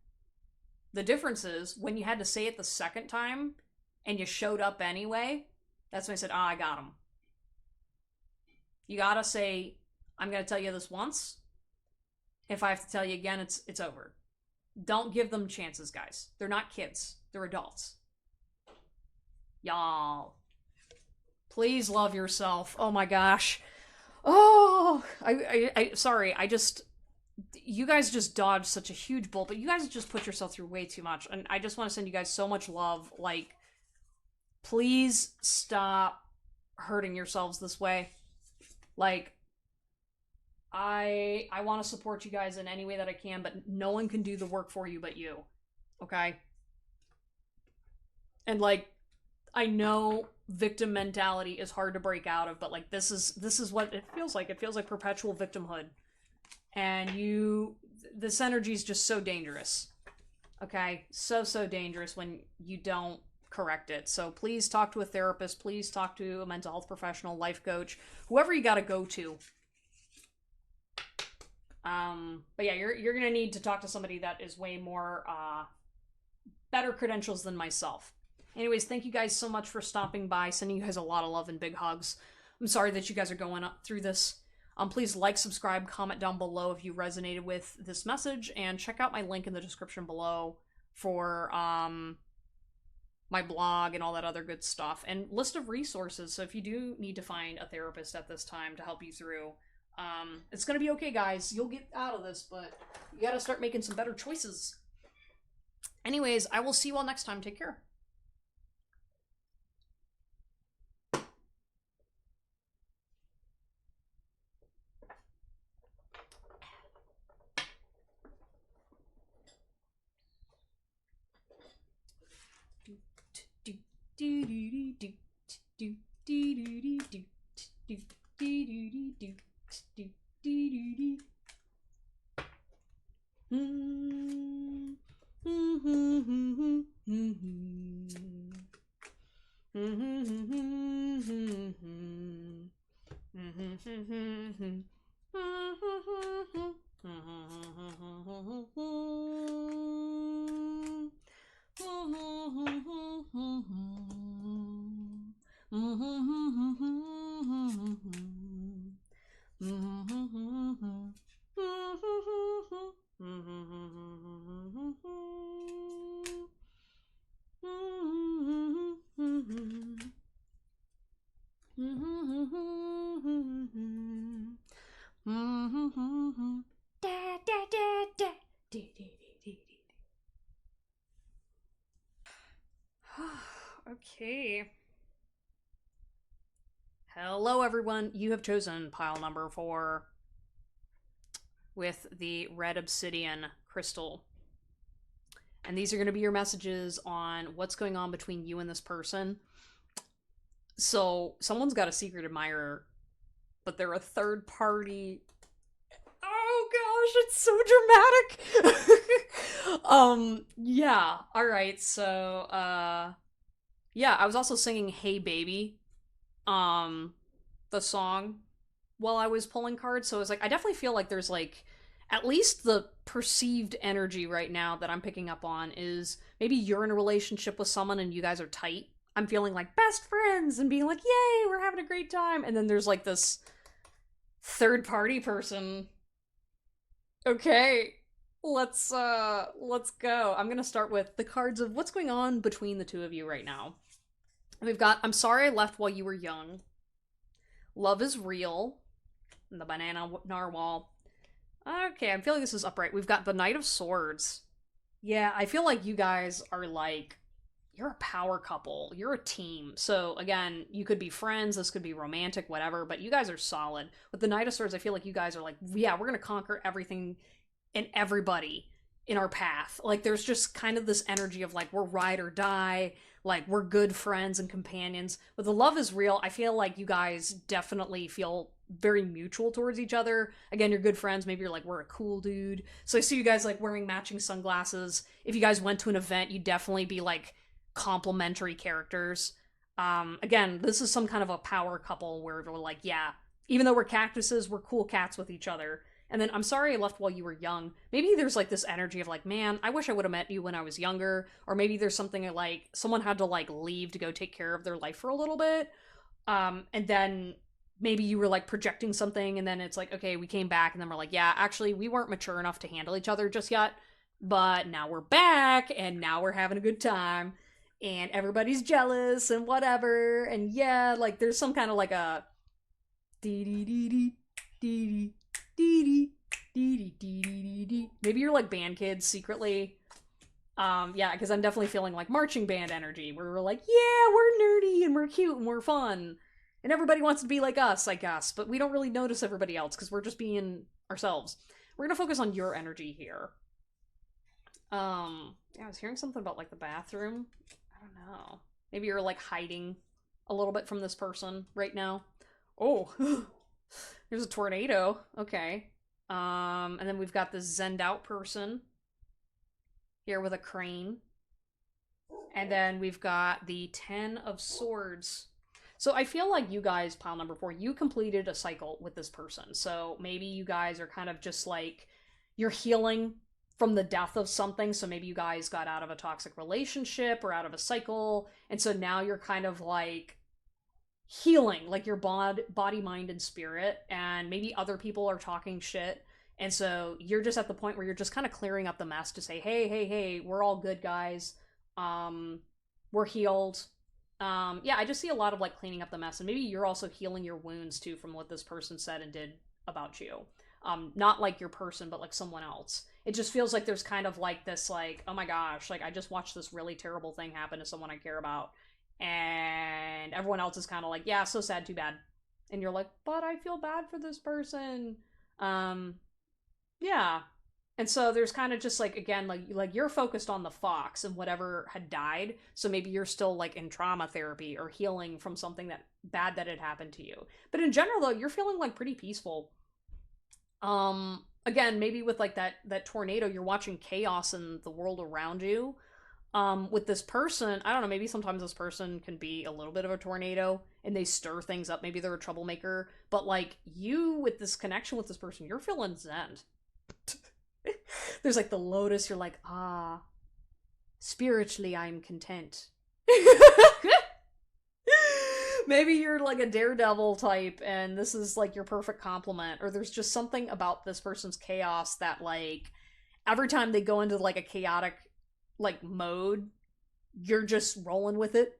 The difference is, when you had to say it the second time, and you showed up anyway, that's when I said, I got him. You gotta say, I'm going to tell you this once. If I have to tell you again, it's over. Don't give them chances, guys. They're not kids. They're adults. Y'all. Please love yourself. Oh my gosh. Oh, sorry. You guys just dodged such a huge bullet, but you guys just put yourself through way too much. And I just want to send you guys so much love. Like, please stop hurting yourselves this way. Like, I want to support you guys in any way that I can, but no one can do the work for you but you. Okay? And like, I know victim mentality is hard to break out of, but like, this is what it feels like. It feels like perpetual victimhood. And this energy is just so dangerous. Okay? So dangerous when you don't correct it. So please talk to a therapist. Please talk to a mental health professional, life coach, whoever you gotta go to. But yeah, you're gonna need to talk to somebody that is way more, better credentials than myself. Anyways, thank you guys so much for stopping by, sending you guys a lot of love and big hugs. I'm sorry that you guys are going up through this. Please like, subscribe, comment down below if you resonated with this message, and check out my link in the description below for, my blog and all that other good stuff, and list of resources. So if you do need to find a therapist at this time to help you through, it's gonna be okay, guys. You'll get out of this, but you gotta start making some better choices. Anyways, I will see you all next time. Take care. Okay. Hello, everyone. You have chosen pile number 4 with the red obsidian crystal. And these are going to be your messages on what's going on between you and this person. So, someone's got a secret admirer, but they're a third party. Oh gosh, it's so dramatic. Yeah. All right. So, yeah, I was also singing "Hey Baby," the song while I was pulling cards. So I was like, I definitely feel like there's like at least the perceived energy right now that I'm picking up on is maybe you're in a relationship with someone and you guys are tight. I'm feeling like best friends and being like, yay, we're having a great time. And then there's like this third party person. Okay, let's go. I'm gonna start with the cards of what's going on between the two of you right now. We've got I'm sorry I left while you were young. Love is real. And the banana narwhal. Okay, I'm feeling this is upright. We've got the Knight of Swords. Yeah, I feel like you guys are like, you're a power couple. You're a team. So, again, you could be friends, this could be romantic, whatever, but you guys are solid. With the Knight of Swords, I feel like you guys are like, yeah, we're gonna conquer everything and everybody in our path. Like, there's just kind of this energy of like, we're ride or die, like, we're good friends and companions. With the Love is Real, I feel like you guys definitely feel very mutual towards each other. Again, you're good friends. Maybe you're like, we're a cool dude. So I see you guys like wearing matching sunglasses. If you guys went to an event, you'd definitely be like complementary characters. Again, this is some kind of a power couple where we're like, yeah, even though we're cactuses, we're cool cats with each other. And then I'm sorry I left while you were young. Maybe there's like this energy of like, man, I wish I would have met you when I was younger. Or maybe there's something like someone had to like leave to go take care of their life for a little bit. And then maybe you were like projecting something and then it's like, okay, we came back and then we're like, yeah, actually we weren't mature enough to handle each other just yet. But now we're back and now we're having a good time and everybody's jealous and whatever. And yeah, like there's some kind of like a dee dee dee dee dee dee dee dee dee dee. Maybe you're like band kids secretly. Yeah, because I'm definitely feeling like marching band energy where we're like, yeah, we're nerdy and we're cute and we're fun. And everybody wants to be like us, I guess, but we don't really notice everybody else because we're just being ourselves. We're gonna focus on your energy here. Yeah, I was hearing something about like the bathroom. I don't know. Maybe you're like hiding a little bit from this person right now. Oh, there's a tornado. Okay. And then we've got this zenned out person here with a crane. And then we've got the 10 of Swords. So I feel like you guys, pile number 4, you completed a cycle with this person. So maybe you guys are kind of just like, you're healing from the death of something. So maybe you guys got out of a toxic relationship or out of a cycle. And so now you're kind of like healing, like your body, mind, and spirit. And maybe other people are talking shit. And so you're just at the point where you're just kind of clearing up the mess to say, hey, we're all good guys. We're healed. Yeah, I just see a lot of like cleaning up the mess, and maybe you're also healing your wounds too from what this person said and did about you. Not like your person, but like someone else. It just feels like there's kind of like this, like, oh my gosh, like I just watched this really terrible thing happen to someone I care about, and everyone else is kind of like, yeah, so sad, too bad, and you're like, but I feel bad for this person. Yeah, and so there's kind of just like, again, like you're focused on the fox and whatever had died. So maybe you're still like in trauma therapy or healing from something that bad that had happened to you. But in general though, you're feeling like pretty peaceful. Again, maybe with like that tornado, you're watching chaos in the world around you. With this person, I don't know, maybe sometimes this person can be a little bit of a tornado and they stir things up. Maybe they're a troublemaker, but like you with this connection with this person, you're feeling zen. There's like the lotus, you're like, ah, spiritually I'm content. Maybe you're like a daredevil type and this is like your perfect compliment, or there's just something about this person's chaos that like every time they go into like a chaotic like mode, you're just rolling with it.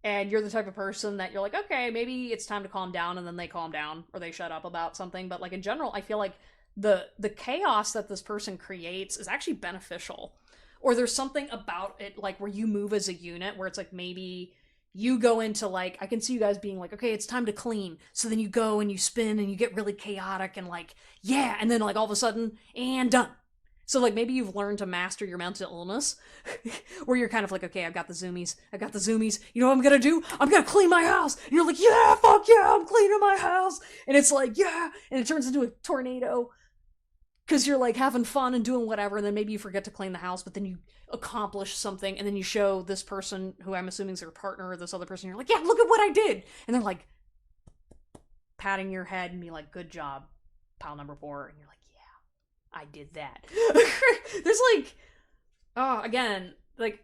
And you're the type of person that you're like, okay, maybe it's time to calm down, and then they calm down or they shut up about something. But like in general, I feel like the chaos that this person creates is actually beneficial. Or there's something about it like where you move as a unit where it's like maybe you go into like, I can see you guys being like, okay, it's time to clean. So then you go and you spin and you get really chaotic and like, yeah, and then like all of a sudden, and done. So like maybe you've learned to master your mental illness, where you're kind of like, okay, I've got the zoomies. You know what I'm gonna do? I'm gonna clean my house. And you're like, yeah, fuck yeah, I'm cleaning my house. And it's like, yeah, and it turns into a tornado because you're like having fun and doing whatever, and then maybe you forget to clean the house, but then you accomplish something, and then you show this person who I'm assuming is your partner or this other person. You're like, yeah, look at what I did, and they're like patting your head and be like, good job, pile number 4, and you're like, I did that. There's like, oh, again, like,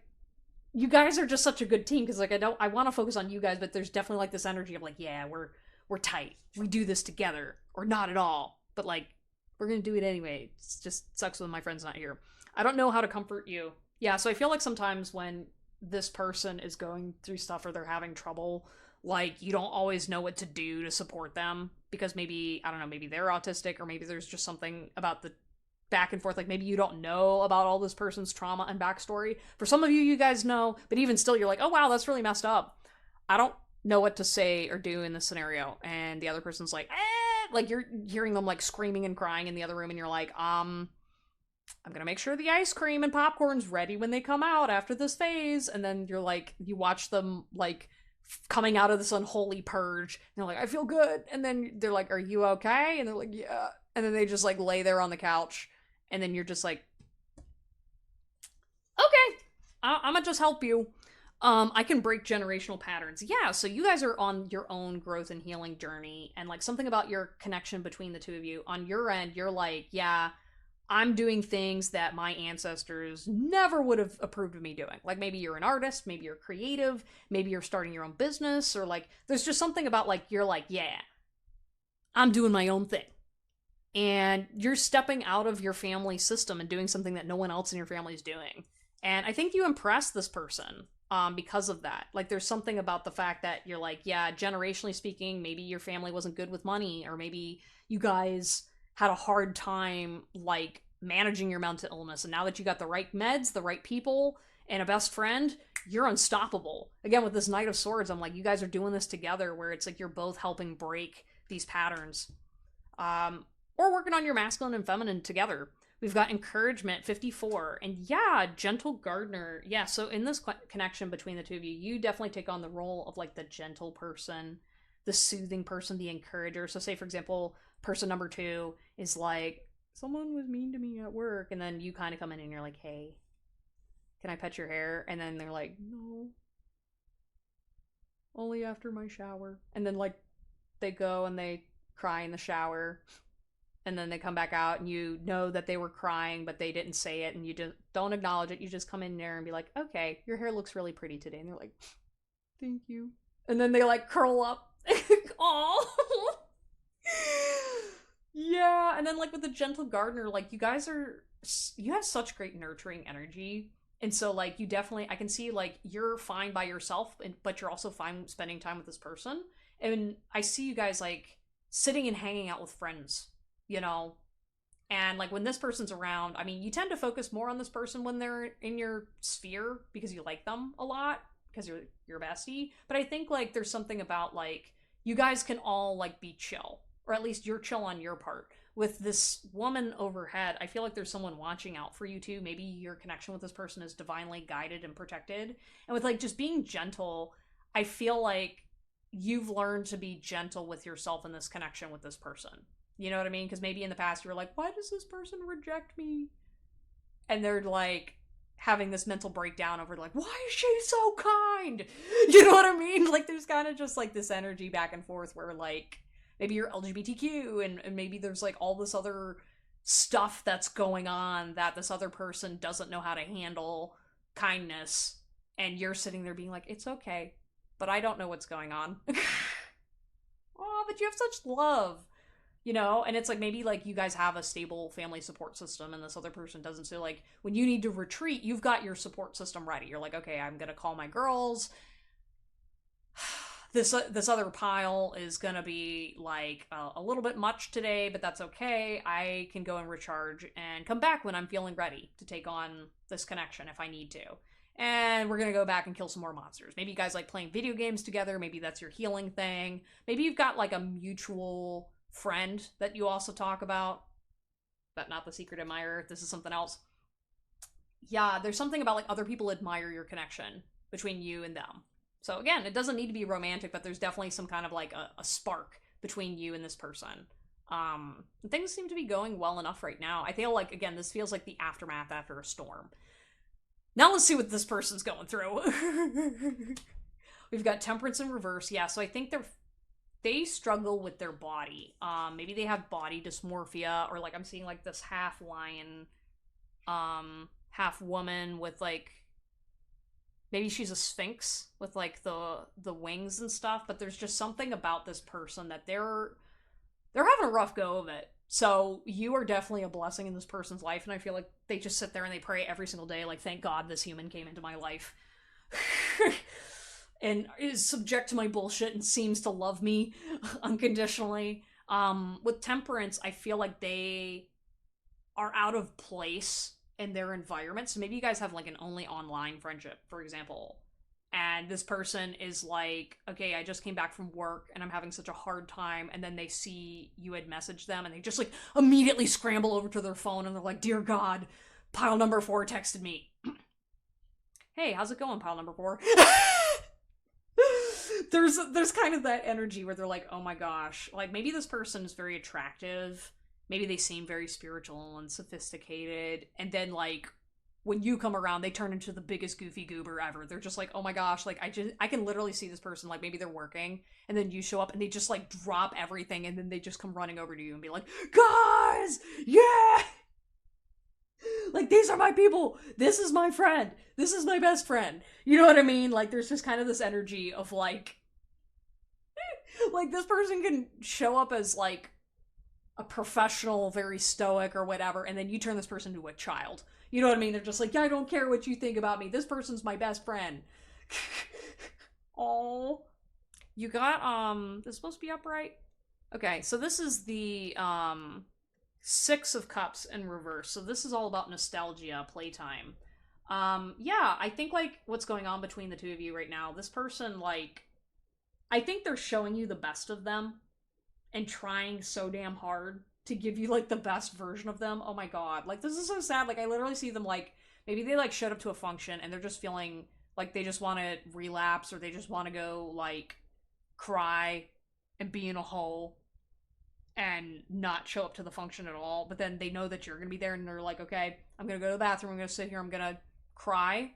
you guys are just such a good team because like I want to focus on you guys, but there's definitely like this energy of like, yeah, we're tight. We do this together, or not at all, but like we're gonna do it anyway. It just sucks when my friend's not here. I don't know how to comfort you. Yeah, so I feel like sometimes when this person is going through stuff or they're having trouble, like you don't always know what to do to support them because maybe, I don't know, maybe they're autistic or maybe there's just something about the back and forth, like maybe you don't know about all this person's trauma and backstory. For some of you, you guys know, but even still, you're like, oh wow, that's really messed up. I don't know what to say or do in this scenario. And the other person's like, like you're hearing them like screaming and crying in the other room, and you're like, I'm gonna make sure the ice cream and popcorn's ready when they come out after this phase. And then you're like, you watch them like coming out of this unholy purge, and they're like, I feel good. And then they're like, are you okay? And they're like, yeah. And then they just like lay there on the couch. And then you're just like, okay, I'm gonna just help you. I can break generational patterns. Yeah, so you guys are on your own growth and healing journey. And like something about your connection between the two of you, on your end, you're like, yeah, I'm doing things that my ancestors never would have approved of me doing. Like maybe you're an artist, maybe you're creative, maybe you're starting your own business, or like there's just something about like, you're like, yeah, I'm doing my own thing. And you're stepping out of your family system and doing something that no one else in your family is doing. And I think you impress this person because of that. Like, there's something about the fact that you're like, yeah, generationally speaking, maybe your family wasn't good with money, or maybe you guys had a hard time, like, managing your mental illness. And now that you got the right meds, the right people, and a best friend, you're unstoppable. Again, with this Knight of Swords, I'm like, you guys are doing this together where it's like you're both helping break these patterns. Or working on your masculine and feminine together. We've got encouragement, 54. And yeah, gentle gardener. Yeah, so in this connection between the two of you, you definitely take on the role of like the gentle person, the soothing person, the encourager. So say, for example, person number 2 is like, someone was mean to me at work. And then you kind of come in and you're like, hey, can I pet your hair? And then they're like, no, only after my shower. And then like they go and they cry in the shower. And then they come back out and you know that they were crying, but they didn't say it, and you just don't acknowledge it. You just come in there and be like, okay, your hair looks really pretty today. And they're like, thank you. And then they like curl up. Aww. Yeah. And then like with the gentle gardener, like you have such great nurturing energy. And so like you definitely, I can see like you're fine by yourself, but you're also fine spending time with this person. And I see you guys like sitting and hanging out with friends, you know, and like when this person's around, I mean, you tend to focus more on this person when they're in your sphere because you like them a lot because you're your bestie. But I think like there's something about like you guys can all like be chill, or at least you're chill on your part. With this woman overhead, I feel like there's someone watching out for you too. Maybe your connection with this person is divinely guided and protected. And with like just being gentle, I feel like you've learned to be gentle with yourself in this connection with this person. You know what I mean? Because maybe in the past you were like, why does this person reject me? And they're like having this mental breakdown over like, why is she so kind? You know what I mean? Like there's kind of just like this energy back and forth where like maybe you're LGBTQ and maybe there's like all this other stuff that's going on that this other person doesn't know how to handle kindness. And you're sitting there being like, it's okay, but I don't know what's going on. Oh, but you have such love. You know, and it's like maybe like you guys have a stable family support system and this other person doesn't. So like when you need to retreat, you've got your support system ready. You're like, okay, I'm gonna call my girls. This other pile is gonna be like a little bit much today, but that's okay. I can go and recharge and come back when I'm feeling ready to take on this connection if I need to. and we're gonna go back and kill some more monsters. Maybe you guys like playing video games together. Maybe that's your healing thing. Maybe you've got like a mutual friend that you also talk about, but not the secret admirer. This is something else. Yeah, there's something about like other people admire your connection between you and them. So again, it doesn't need to be romantic, but there's definitely some kind of like a spark between you and this person. Things seem to be going well enough right now. I feel like, again, this feels like the aftermath after a storm. Now let's see what this person's going through. We've got temperance in reverse. Yeah, so I think they struggle with their body. Maybe they have body dysmorphia, or like I'm seeing like this half lion, half woman with like, maybe she's a sphinx with like the wings and stuff. But there's just something about this person that they're having a rough go of it. So you are definitely a blessing in this person's life, and I feel like they just sit there and they pray every single day, like, thank God this human came into my life. And is subject to my bullshit and seems to love me unconditionally. With temperance, I feel like they are out of place in their environment. So maybe you guys have like an only online friendship, for example. And this person is like, okay, I just came back from work and I'm having such a hard time. And then they see you had messaged them and they just like immediately scramble over to their phone and they're like, dear God, pile number 4 texted me. Hey, how's it going, pile number 4? There's kind of that energy where they're like, oh my gosh, like maybe this person is very attractive. Maybe they seem very spiritual and sophisticated. And then like, when you come around, they turn into the biggest goofy goober ever. They're just like, oh my gosh, like I can literally see this person, like maybe they're working, and then you show up and they just like drop everything, and then they just come running over to you and be like, guys, yeah! Like, these are my people. This is my friend. This is my best friend. You know what I mean? Like, there's just kind of this energy of like this person can show up as like a professional, very stoic or whatever, and then you turn this person into a child. You know what I mean? They're just like, yeah, I don't care what you think about me. This person's my best friend. Oh, you got, this is supposed to be upright? Okay, so this is the, 6 of Cups in reverse. So this is all about nostalgia, playtime. Yeah, I think, like, what's going on between the two of you right now, this person, like, I think they're showing you the best of them and trying so damn hard to give you, like, the best version of them. Oh my god. Like, this is so sad. Like, I literally see them, like, maybe they, like, showed up to a function and they're just feeling like they just want to relapse, or they just want to go, like, cry and be in a hole and not show up to the function at all. But then they know that you're going to be there and they're like, okay, I'm going to go to the bathroom. I'm going to sit here. I'm going to cry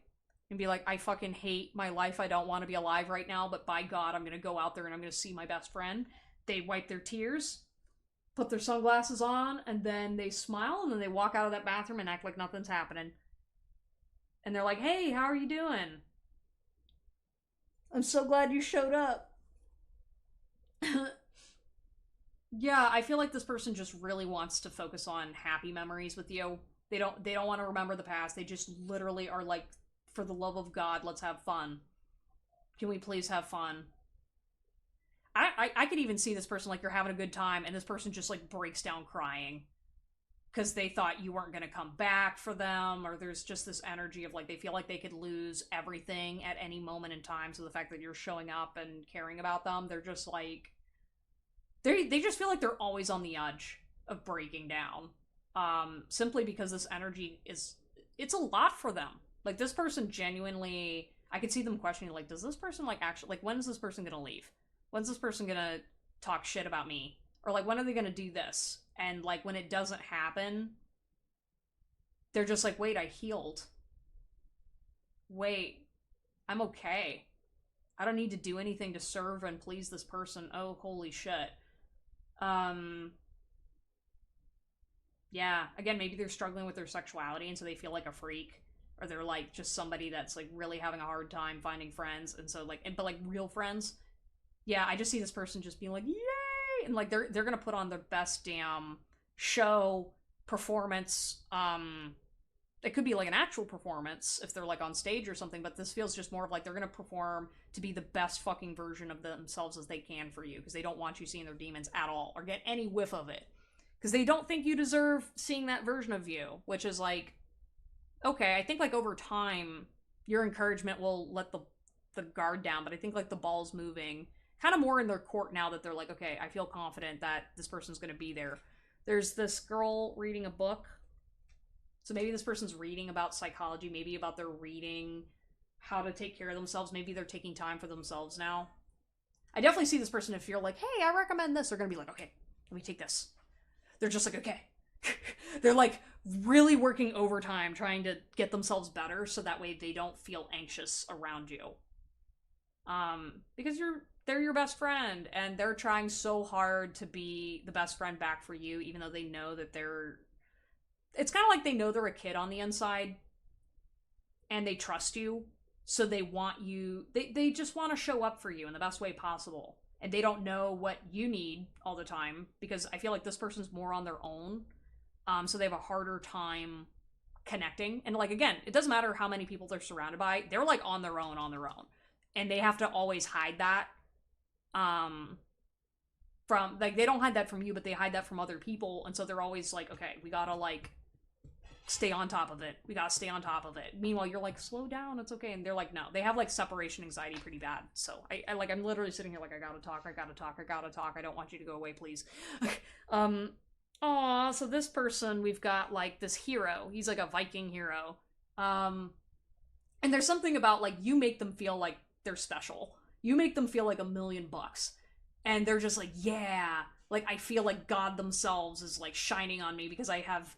and be like, I fucking hate my life. I don't want to be alive right now, but by God, I'm going to go out there and I'm going to see my best friend. They wipe their tears, put their sunglasses on, and then they smile, and then they walk out of that bathroom and act like nothing's happening. And they're like, hey, how are you doing? I'm so glad you showed up. Yeah, I feel like this person just really wants to focus on happy memories with you. They don't want to remember the past. They just literally are like, for the love of God, let's have fun. Can we please have fun? I could even see this person, like, you're having a good time, and this person just, like, breaks down crying. Because they thought you weren't going to come back for them, or there's just this energy of, like, they feel like they could lose everything at any moment in time, so the fact that you're showing up and caring about them, they're just, like... They just feel like they're always on the edge of breaking down. Simply because this energy is... It's a lot for them. Like, this person genuinely... I could see them questioning, like, does this person, like, actually... Like, when is this person gonna leave? When's this person gonna talk shit about me? Or, like, when are they gonna do this? And, like, when it doesn't happen, they're just like, wait, I healed. Wait, I'm okay. I don't need to do anything to serve and please this person. Oh, holy shit. Yeah, again, maybe they're struggling with their sexuality and so they feel like a freak. Or they're, like, just somebody that's, like, really having a hard time finding friends. And so, like, but, like, real friends. Yeah, I just see this person just being like, yay! And, like, they're gonna put on their best damn show, performance. It could be, like, an actual performance if they're, like, on stage or something, but this feels just more of, like, they're gonna perform to be the best fucking version of themselves as they can for you, because they don't want you seeing their demons at all, or get any whiff of it. Because they don't think you deserve seeing that version of you, which is, like, okay, I think, like, over time, your encouragement will let the guard down, but I think like the ball's moving kind of more in their court now that they're like, okay, I feel confident that this person's going to be there. There's this girl reading a book. So maybe this person's reading about psychology, maybe about their reading how to take care of themselves. Maybe they're taking time for themselves now. I definitely see this person if you're like, hey, I recommend this. They're going to be like, okay, let me take this. They're just like, okay. They're like really working overtime trying to get themselves better so that way they don't feel anxious around you. Because they're your best friend and they're trying so hard to be the best friend back for you, even though they know that it's kind of like they know they're a kid on the inside and they trust you. So they want you, they just want to show up for you in the best way possible. And they don't know what you need all the time because I feel like this person's more on their own. So they have a harder time connecting. And like, again, it doesn't matter how many people they're surrounded by. They're like on their own. And they have to always hide that. From, like, they don't hide that from you, but they hide that from other people. And so they're always like, okay, we gotta like stay on top of it. We gotta stay on top of it. Meanwhile, you're like, slow down, it's okay. And they're like, no. They have like separation anxiety pretty bad. So I'm literally sitting here like, I gotta talk. I don't want you to go away, please. Aw, so this person, we've got like this hero. He's like a Viking hero. And there's something about like, you make them feel like they're special. You make them feel like $1,000,000. And they're just like, yeah. Like, I feel like God themselves is like shining on me because I have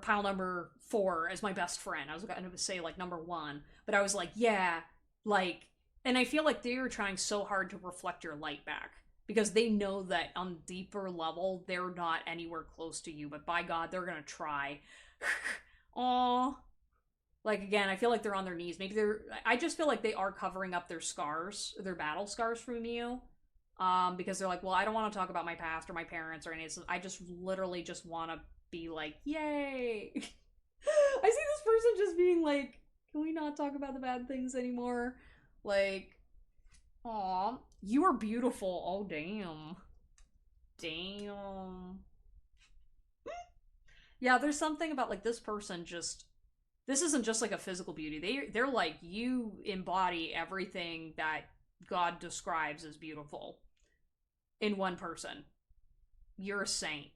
pile number 4 as my best friend. I was going to say like number 1, but I was like, yeah, like, and I feel like they were trying so hard to reflect your light back because they know that on deeper level, they're not anywhere close to you, but by God, they're going to try. Aww. Like, again, I feel like they're on their knees. I just feel like they are covering up their scars, their battle scars from you. Because they're like, well, I don't want to talk about my past or my parents or anything. I just literally just want to be like, yay. I see this person just being like, can we not talk about the bad things anymore? Like, aw, you are beautiful. Oh, damn. Damn. Yeah, there's something about like this person just, this isn't just like a physical beauty. They're like, you embody everything that God describes as beautiful in one person. You're a saint.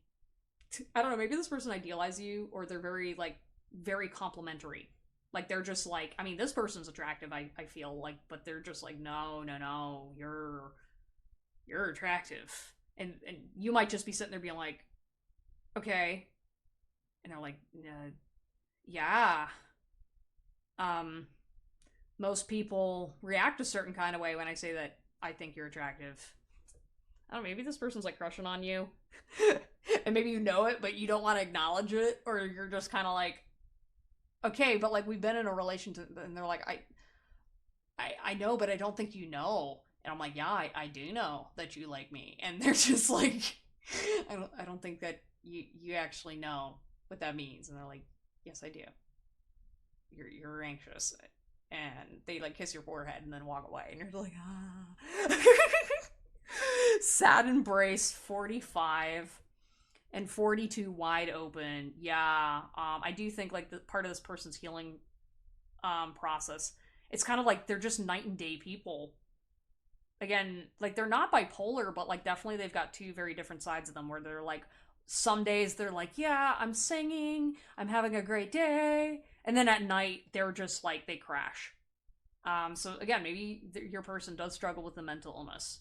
I don't know, maybe this person idealizes you, or they're very complimentary. Like, they're just like, I mean, this person's attractive, I feel like, but they're just like, no, you're attractive. And you might just be sitting there being like, okay. And they're like, yeah. Most people react a certain kind of way when I say that I think you're attractive. I don't know, maybe this person's like crushing on you. And maybe you know it, but you don't want to acknowledge it, or you're just kind of like, okay, but like we've been in a relationship, and they're like, I know, but I don't think you know. And I'm like, yeah, I do know that you like me. And they're just like, I don't think that you actually know what that means. And they're like, yes, I do. You're anxious. And they like kiss your forehead and then walk away, and you're like, ah. Sad embrace, 45 and 42 wide open. Yeah, I do think like the part of this person's healing process, it's kind of like they're just night and day people. Again, like they're not bipolar, but like definitely they've got two very different sides of them where they're like, some days they're like, yeah, I'm singing, I'm having a great day, and then at night they're just like, they crash. So again, maybe your person does struggle with a mental illness,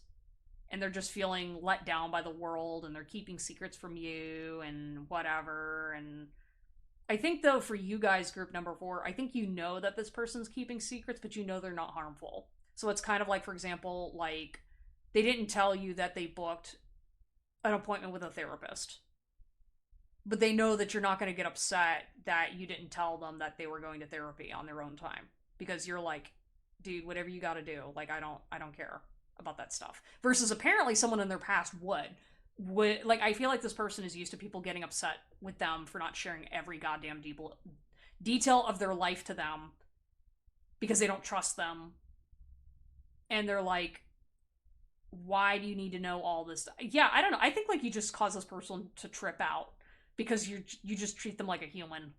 and they're just feeling let down by the world, and they're keeping secrets from you and whatever. And I think though, for you guys, group number 4, I think you know that this person's keeping secrets, but you know they're not harmful. So it's kind of like, for example, like they didn't tell you that they booked an appointment with a therapist, but they know that you're not going to get upset that you didn't tell them that they were going to therapy on their own time, because you're like, dude, whatever you got to do, like I don't care about that stuff. Versus apparently someone in their past would like, I feel like this person is used to people getting upset with them for not sharing every goddamn detail of their life to them because they don't trust them. And they're like, why do you need to know all this stuff? Yeah, I don't know. I think like you just cause this person to trip out because you just treat them like a human.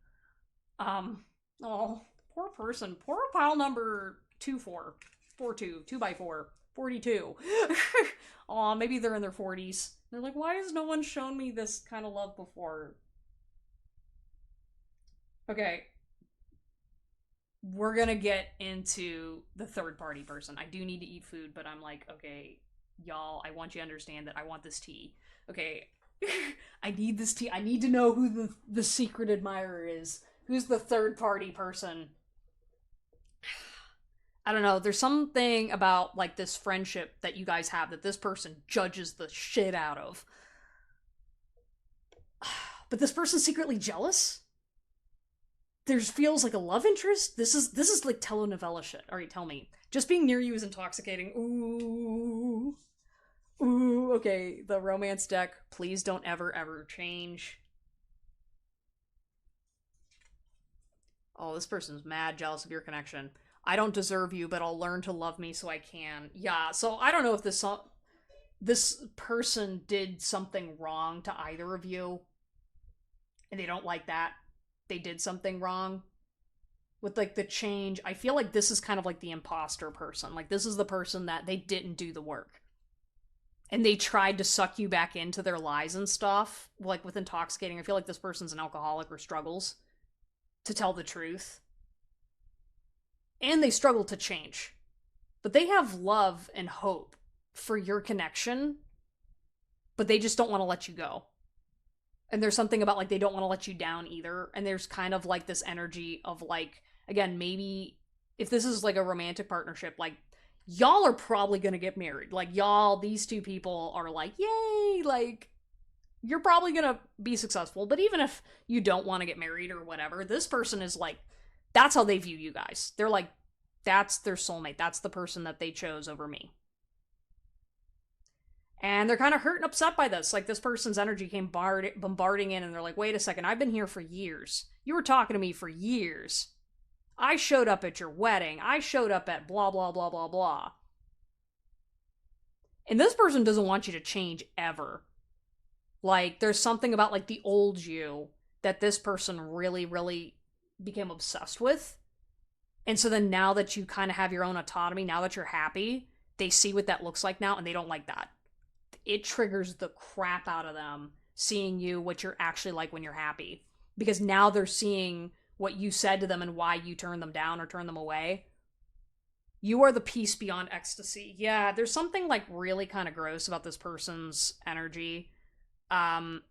Oh, Poor person. Poor pile number 42, 2x4, 42. Aw, maybe they're in their 40s. They're like, why has no one shown me this kind of love before? Okay. We're gonna get into the third party person. I do need to eat food, but I'm like, okay, y'all, I want you to understand that I want this tea. Okay. I need this tea. I need to know who the secret admirer is. Who's the third party person? I don't know. There's something about like this friendship that you guys have that this person judges the shit out of. But this person's secretly jealous? There feels like a love interest? This is like telenovela shit. Alright, tell me. Just being near you is intoxicating. Ooh. Ooh, okay. The romance deck. Please don't ever change. Oh, this person's mad jealous of your connection. I don't deserve you, but I'll learn to love me so I can. Yeah, so I don't know if this person did something wrong to either of you, and they don't like that. They did something wrong with like the change. I feel like this is kind of like the imposter person. Like this is the person that they didn't do the work. And they tried to suck you back into their lies and stuff. Like with intoxicating, I feel like this person's an alcoholic or struggles to tell the truth. And they struggle to change. But they have love and hope for your connection, but they just don't want to let you go. And there's something about like they don't want to let you down either. And there's kind of like this energy of like, again, maybe if this is like a romantic partnership, like y'all are probably gonna get married. Like y'all, these two people are like, yay, like you're probably gonna be successful. But even if you don't want to get married or whatever, this person is like, that's how they view you guys. They're like, that's their soulmate. That's the person that they chose over me. And they're kind of hurt and upset by this. Like, this person's energy came bombarding in, and they're like, wait a second, I've been here for years. You were talking to me for years. I showed up at your wedding. I showed up at blah, blah, blah, blah, blah. And this person doesn't want you to change ever. Like, there's something about, like, the old you that this person really became obsessed with. And so then now that you kind of have your own autonomy, now that you're happy, they see what that looks like now, and they don't like that. It triggers the crap out of them seeing you, what you're actually like when you're happy. Because now they're seeing what you said to them and why you turned them down or turned them away. You are the peace beyond ecstasy. Yeah, there's something like really kind of gross about this person's energy.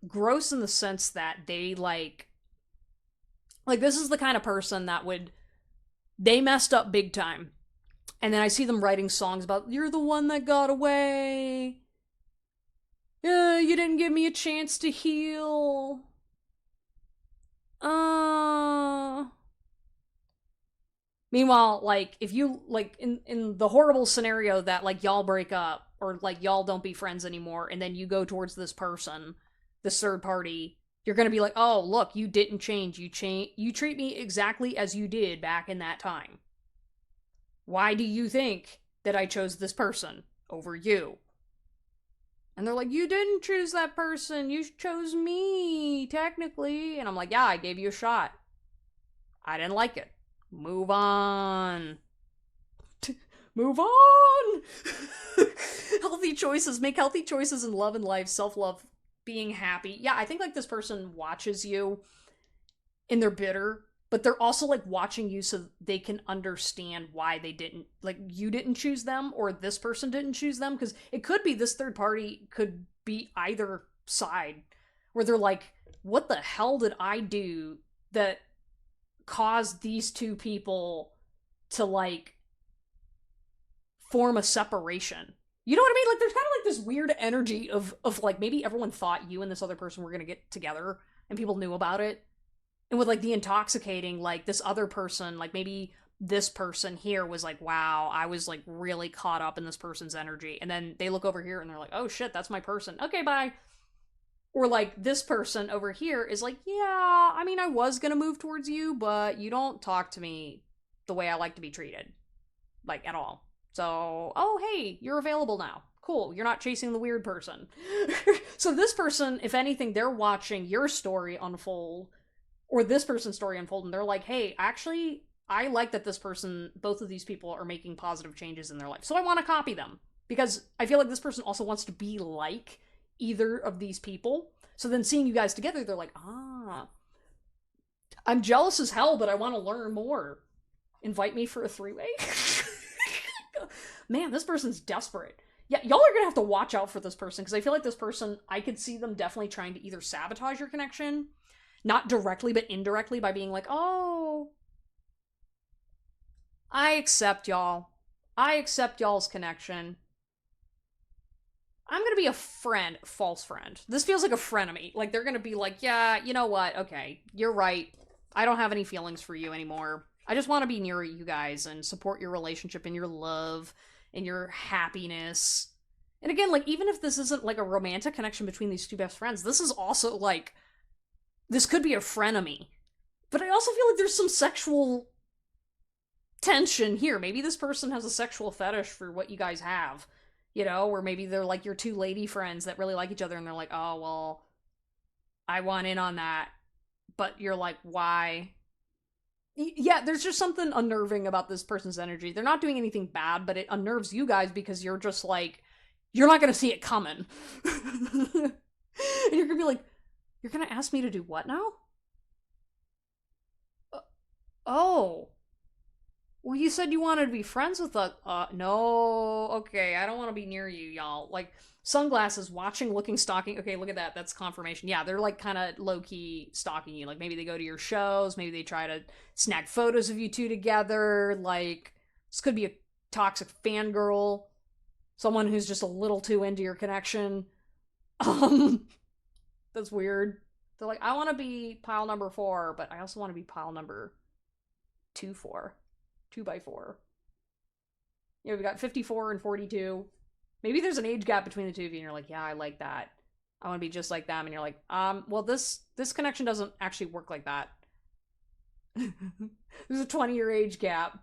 Gross in the sense that they like this is the kind of person that they messed up big time. And then I see them writing songs about, you're the one that got away. You didn't give me a chance to heal. Meanwhile, like, if you, like, in the horrible scenario that, like, y'all break up, or, like, y'all don't be friends anymore, and then you go towards this person, this third party, you're gonna be like, oh, look, you didn't change. You treat me exactly as you did back in that time. Why do you think that I chose this person over you? And they're like, you didn't choose that person. You chose me, technically. And I'm like, yeah, I gave you a shot. I didn't like it. Move on. Move on! Healthy choices. Make healthy choices in love and life. Self-love. Being happy. Yeah, I think, like, this person watches you and they're bitter, but they're also, like, watching you so they can understand why they didn't, like, you didn't choose them or this person didn't choose them, because it could be this third party could be either side, where they're like, what the hell did I do that caused these two people to, like, form a separation? You know what I mean? Like, there's kind of like this weird energy of like, maybe everyone thought you and this other person were gonna get together, and people knew about it. And with, like, the intoxicating, like, this other person, like, maybe this person here was like, wow, I was, like, really caught up in this person's energy. And then they look over here and they're like, oh shit, that's my person. Okay, bye. Or, like, this person over here is like, yeah, I mean, I was gonna move towards you, but you don't talk to me the way I like to be treated. Like, at all. So, oh, hey, you're available now. Cool, you're not chasing the weird person. So this person, if anything, they're watching your story unfold, or this person's story unfold, and they're like, hey, actually, I like that this person, both of these people are making positive changes in their life. So I want to copy them because I feel like this person also wants to be like either of these people. So then seeing you guys together, they're like, ah, I'm jealous as hell, but I want to learn more. Invite me for a three-way? Man, this person's desperate. Yeah, y'all are gonna have to watch out for this person because I feel like this person, I could see them definitely trying to either sabotage your connection, not directly, but indirectly by being like, oh, I accept y'all. I accept y'all's connection. I'm gonna be a friend, false friend. This feels like a frenemy. Like, they're gonna be like, yeah, you know what? Okay, you're right. I don't have any feelings for you anymore. I just want to be near you guys and support your relationship and your love and your happiness. And again, like, even if this isn't like a romantic connection between these two best friends, this is also like, this could be a frenemy. But I also feel like there's some sexual tension here. Maybe this person has a sexual fetish for what you guys have, you know, or maybe they're like your two lady friends that really like each other and they're like, oh, well, I want in on that. But you're like, why? Yeah, there's just something unnerving about this person's energy. They're not doing anything bad, but it unnerves you guys because you're just like, you're not gonna see it coming. And you're gonna be like, you're gonna ask me to do what now? Oh. Well, you said you wanted to be friends with us. No. Okay, I don't want to be near you, y'all. Like, sunglasses, watching, looking, stalking. Okay, look at that. That's confirmation. Yeah, they're like kind of low-key stalking you. Like, maybe they go to your shows. Maybe they try to snag photos of you two together. Like, this could be a toxic fangirl. Someone who's just a little too into your connection. Um, that's weird. They're like, I want to be pile number 4, but I also want to be pile number 2-4. 2x4. You know, we got 54 and 42. Maybe there's an age gap between the two of you, and you're like, yeah, I like that. I want to be just like them. And you're like, well, this connection doesn't actually work like that. There's a 20-year age gap.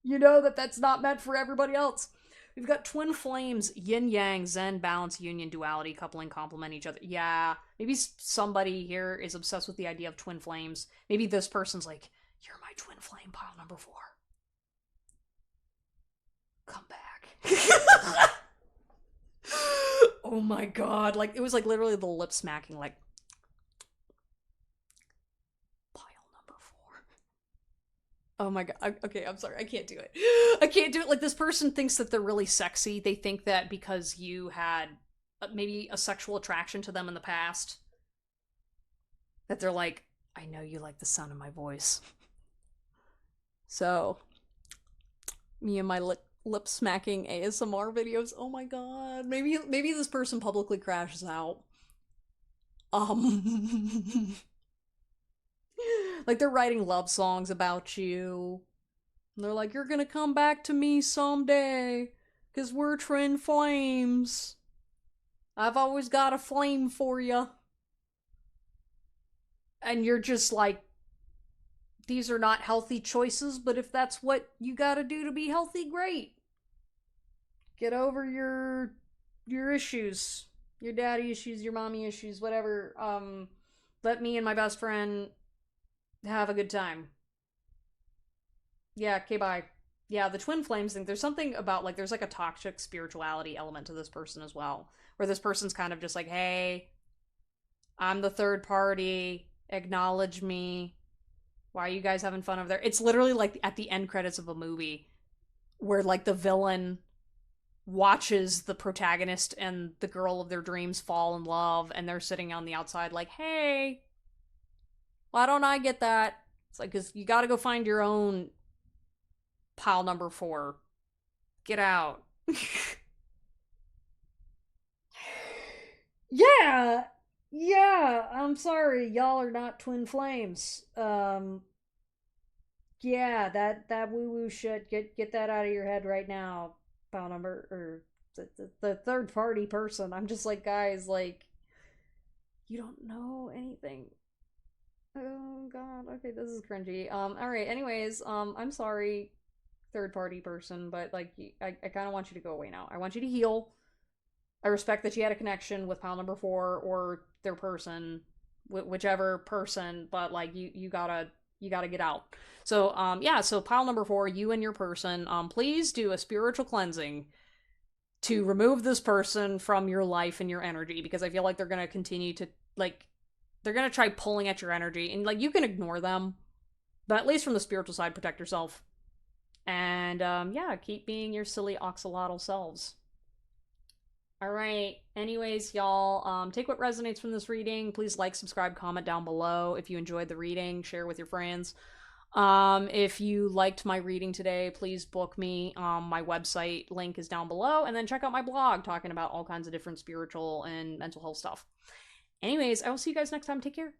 You know that's not meant for everybody else. We've got twin flames, yin yang, zen, balance, union, duality, coupling, complement each other. Yeah, maybe somebody here is obsessed with the idea of twin flames. Maybe this person's like, you're my twin flame, pile number 4. Come back. Oh my god. Like, it was like literally the lip smacking, like, pile number 4. Oh my god. Okay, I'm sorry. I can't do it. I can't do it. Like, this person thinks that they're really sexy. They think that because you had maybe a sexual attraction to them in the past, that they're like, I know you like the sound of my voice. So, me and my lip smacking ASMR videos. Oh my god. Maybe this person publicly crashes out. Like, they're writing love songs about you. And they're like, you're gonna come back to me someday, 'cause we're twin flames. I've always got a flame for you. And you're just like, these are not healthy choices, but if that's what you gotta do to be healthy, great. Get over your issues. Your daddy issues, your mommy issues, whatever. Let me and my best friend have a good time. Yeah, okay, bye. Yeah, the twin flames thing, there's something about, like, there's like a toxic spirituality element to this person as well. Where this person's kind of just like, hey, I'm the third party. Acknowledge me. Why are you guys having fun over there? It's literally like at the end credits of a movie where, like, the villain watches the protagonist and the girl of their dreams fall in love, and they're sitting on the outside like, hey, why don't I get that? It's like, because you gotta go find your own pile number 4. Get out. Yeah! Yeah, I'm sorry, y'all are not twin flames. Yeah, that woo-woo shit, get that out of your head right now, pile number, or the third party person. I'm just like, guys, like, you don't know anything. Oh god, okay, this is cringy. Alright, anyways, I'm sorry, third party person, but, like, I kind of want you to go away now. I want you to heal. I respect that you had a connection with pile number 4 or their person, whichever person, but, like, you gotta You got to get out. So, yeah, so pile number 4, you and your person, please do a spiritual cleansing to remove this person from your life and your energy, because I feel like they're going to continue to, like, they're going to try pulling at your energy, and, like, you can ignore them, but at least from the spiritual side, protect yourself. And, yeah, keep being your silly oxalotl selves. Alright, anyways, y'all, take what resonates from this reading. Please like, subscribe, comment down below if you enjoyed the reading, share with your friends. If you liked my reading today, please book me. My website link is down below, and then check out my blog talking about all kinds of different spiritual and mental health stuff. Anyways, I will see you guys next time. Take care.